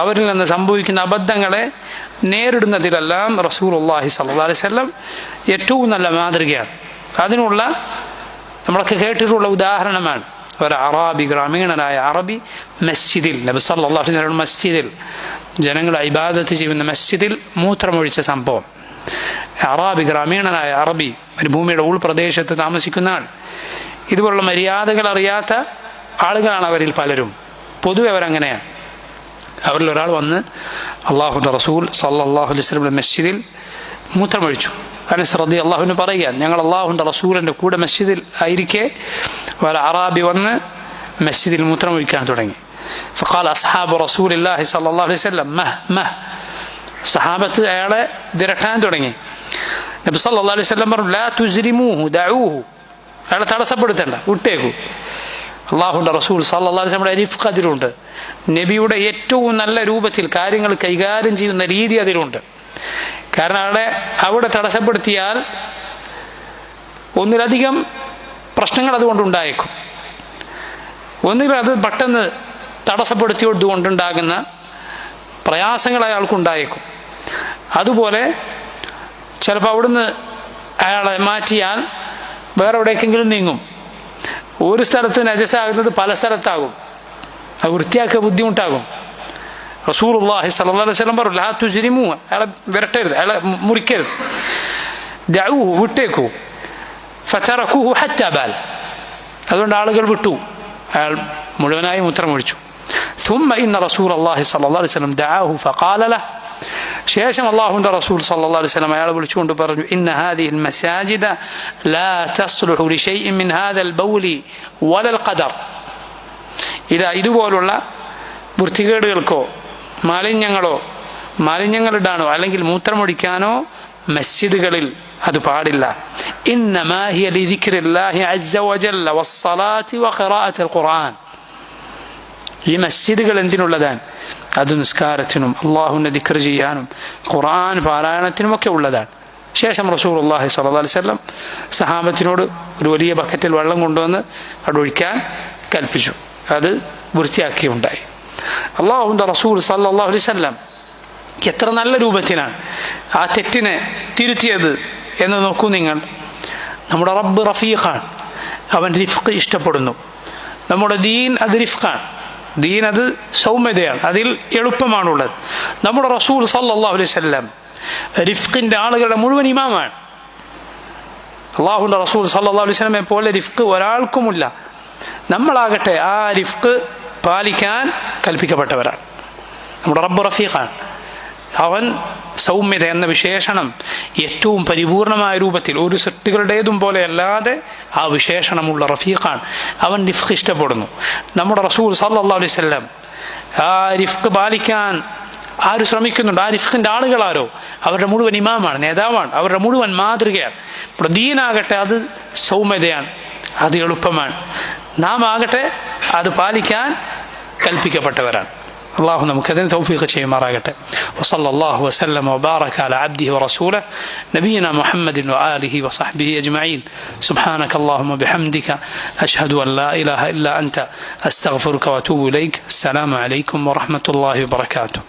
അവരിൽ നിന്ന് സംഭവിക്കുന്ന അബദ്ധങ്ങളെ നേരിടുന്നതിലെല്ലാം റസൂലുള്ളാഹി സ്വല്ലല്ലാഹു അലൈഹി വസല്ലം ഏറ്റവും നല്ല മാതൃകയാണ്. അതിനുള്ള നമ്മളൊക്കെ കേട്ടിട്ടുള്ള ഉദാഹരണമാണ് ഒരു അറാബി, ഗ്രാമീണനായ അറബി മസ്ജിദിൽ, നബി സല്ലല്ലാഹു അലൈഹി വസല്ലം മസ്ജിദിൽ, ജനങ്ങൾ ഇബാദത്ത് ചെയ്യുന്ന മസ്ജിദിൽ മൂത്രമൊഴിച്ച സംഭവം. അറാബി, ഗ്രാമീണനായ അറബി, മരുഭൂമിയുടെ ഉൾപ്രദേശത്ത് താമസിക്കുന്ന ആൾ, ഇതുപോലുള്ള മര്യാദകൾ അറിയാത്ത ആളുകളാണ് അവരിൽ പലരും. പൊതുവെ അവരങ്ങനെയാണ്. അവരിൽ ഒരാൾ വന്ന് അല്ലാഹുവിൻ്റെ റസൂൽ സല്ലല്ലാഹു അലൈഹി വസല്ലം മസ്ജിദിൽ മൂത്രമൊഴിച്ചു. അനസ് റളിയല്ലാഹു അൻഹു പറയുകയാണ്, ഞങ്ങൾ അല്ലാഹുവിൻ്റെ റസൂലിൻ്റെ കൂടെ മസ്ജിദിൽ ആയിരിക്കെ ഒരു അറാബി വന്ന് മസ്ജിദിൽ മൂത്രമൊഴിക്കാൻ തുടങ്ങി. ഫഖാല അസ്ഹാബു റസൂലില്ലാഹി സല്ലല്ലാഹു അലൈഹി വസല്ലം മഹ്, സഹാബത്ത് അയാളെ വിരട്ടാൻ തുടങ്ങി. നബി സല്ലല്ലാഹു അലൈഹി വസല്ലം പറഞ്ഞു, ലാ തുസ്രിമൂഹു ദഊഹു, അയാളെ തടസ്സപ്പെടുത്തണ്ട, വിട്ടേക്കൂ. അല്ലാഹുവിൻ്റെ റസൂൽ സല്ലല്ലാഹു അലൈഹി വസല്ലം റിഫ്ഖ് അതിലുണ്ട്. നബിയുടെ ഏറ്റവും നല്ല രൂപത്തിൽ കാര്യങ്ങൾ കൈകാര്യം ചെയ്യുന്ന രീതി അതിലുണ്ട്. കാരണം അവിടെ തടസ്സപ്പെടുത്തിയാൽ ഒന്നിലധികം പ്രശ്നങ്ങൾ അതുകൊണ്ടുണ്ടായേക്കും. ഒന്നുകിൽ അത് പെട്ടെന്ന് തടസ്സപ്പെടുത്തിയതുകൊണ്ടുണ്ടാകുന്ന പ്രയാസങ്ങൾ അയാൾക്കുണ്ടായേക്കും. അതുപോലെ ചിലപ്പോൾ അവിടുന്ന് അയാളെ മാറ്റിയാൽ വേറെ എവിടേക്കെങ്കിലും നീങ്ങും. ഒരു സ്ഥലത്ത് നജസാകുന്നത് പല സ്ഥലത്താകും, അത് വൃത്തിയാക്കുക ബുദ്ധിമുട്ടാകും. റസൂലുള്ളാഹി സ്വല്ലല്ലാഹു അലൈഹി വസല്ലം പറഞ്ഞു, ലാ തുസ്രിമൂ, അയാളെ വിരട്ടരുത്, അയാളെ മുറിക്കരുത്. ദഊഹു, വിട്ടേക്കൂ. ഫതറകൂഹു ഹത്താ ബാൽ, അതുകൊണ്ട് ആളുകൾ വിട്ടു, അയാൾ മുഴുവനായി മൂത്രമൊഴിച്ചു. ثم إن رسول الله صلى الله عليه وسلم دعاه فقال له, ശേഷം അല്ലാഹുവിൻ്റെ റസൂൽ സല്ലല്ലാഹു അലൈഹി വസല്ലം അയാളെ വിളിച്ചുകൊണ്ട് പറഞ്ഞു, ഇന്ന ഹാദിഹിൽ മസാജിദ ലാ തസ്ലുഹു ലിശൈഇൻ മിൻ ഹാദൽ ബൗലി വലൽ ഖദർ. ഇതുപോലുള്ള വൃത്തികേടുകൾക്കോ മാലിന്യങ്ങളിടാനോ അല്ലെങ്കിൽ മൂത്രമൊഴിക്കാനോ മസ്ജിദുകളിൽ അത് പാടില്ല. ഇന്നമാ ഹിയ ലിദിക്രില്ലാഹി അസ്സ വജല്ല വസ്സലാത്തി വഖിറാഅത്തിൽ ഖുർആൻ. ഈ മസ്ജിദുകൾ എന്തിനുള്ളതാണ്? അത് നിസ്കാരത്തിനും അള്ളാഹുവിൻ്റെ ദിക്ർ ചെയ്യാനും ഖുർആൻ പാരായണത്തിനുമൊക്കെ ഉള്ളതാണ്. ശേഷം റസൂലുള്ളാഹി സ്വല്ലല്ലാഹു അലൈഹി വസല്ലം സഹാബത്തിനോട് ഒരു വലിയ ബക്കറ്റിൽ വെള്ളം കൊണ്ടുവന്ന് അതൊഴിക്കാൻ കൽപ്പിച്ചു. അത് വൃത്തിയാക്കിയുണ്ടായി. അള്ളാഹുവിൻ്റെ റസൂൽ സല്ലല്ലാഹു അലൈഹി വസല്ലം എത്ര നല്ല രൂപത്തിലാണ് ആ തെറ്റിനെ തിരുത്തിയത് എന്ന് നോക്കൂ നിങ്ങൾ. നമ്മുടെ റബ്ബ് റഫീഖാണ്, അവൻ റിഫ്ഖ് ഇഷ്ടപ്പെടുന്നു. നമ്മുടെ ദീൻ അത് റിഫ്ഖാണ്, ദീൻ അത് സൗമ്യതയാണ്, അതിൽ എളുപ്പമാണുള്ളത്. നമ്മുടെ റസൂൽ സല്ലല്ലാഹു അലൈഹി വസല്ലം റിഫ്ഖിൻ്റെ ആളുകളുടെ മുഴുവൻ ഇമാമാണ്. അല്ലാഹുവിൻ്റെ റസൂൽ സല്ലല്ലാഹു അലൈഹി വസല്ലമയെ പോലെ റിഫ്ഖ് ഒരാൾക്കുമില്ല. നമ്മളാകട്ടെ ആ റിഫ്ഖ് പാലിക്കാൻ കൽപ്പിക്കപ്പെട്ടവരാണ്. നമ്മുടെ റബ്ബ് റഫീഖാണ്. അവൻ സൗമ്യത എന്ന വിശേഷണം ഏറ്റവും പരിപൂർണമായ രൂപത്തിൽ ഒരു സൃഷ്ടികളുടേതും പോലെ അല്ലാതെ ആ വിശേഷണമുള്ള റഫീഖാണ്. അവൻ റിഫ്ഖ് ഇഷ്ടപ്പെടുന്നു. നമ്മുടെ റസൂൽ സല്ലല്ലാഹു അലൈഹി വസല്ലം ആ റിഫ്ഖ് പാലിക്കാൻ ആര് ശ്രമിക്കുന്നുണ്ട്, ആ റിഫ്ഖിൻ്റെ ആളുകളാരോ അവരുടെ മുഴുവൻ ഇമാമാണ്, നേതാവാണ്, അവരുടെ മുഴുവൻ മാതൃകയാണ്. ഇപ്പോൾ ദീനാകട്ടെ അത് സൗമ്യതയാണ്, അത് എളുപ്പമാണ്. നാം ആകട്ടെ അത് പാലിക്കാൻ കൽപ്പിക്കപ്പെട്ടവരാണ്. അള്ളാഹു നമുക്കതിന് തൗഫീഖ് ചെയ്യുമാറാകട്ടെ. വസല്ലല്ലാഹു വസല്ലമ വബാറക അലാ അബ്ദിഹി വറസൂലിഹി നബിയിന മുഹമ്മദിൻ വആലിഹി വസഹ്ബിഹി അജ്മഈൻ. സുബ്ഹാനക അല്ലാഹുമ്മ ബിഹംദിക അശ്ഹദു അൻ ലാ ഇലാഹ ഇല്ലാ അൻത അസ്തഗ്ഫിറുക വഅതൂബു ഇലൈക്. അസ്സലാമു അലൈക്കും വറഹ്മത്തുള്ളാഹി വബറകാതുഹു.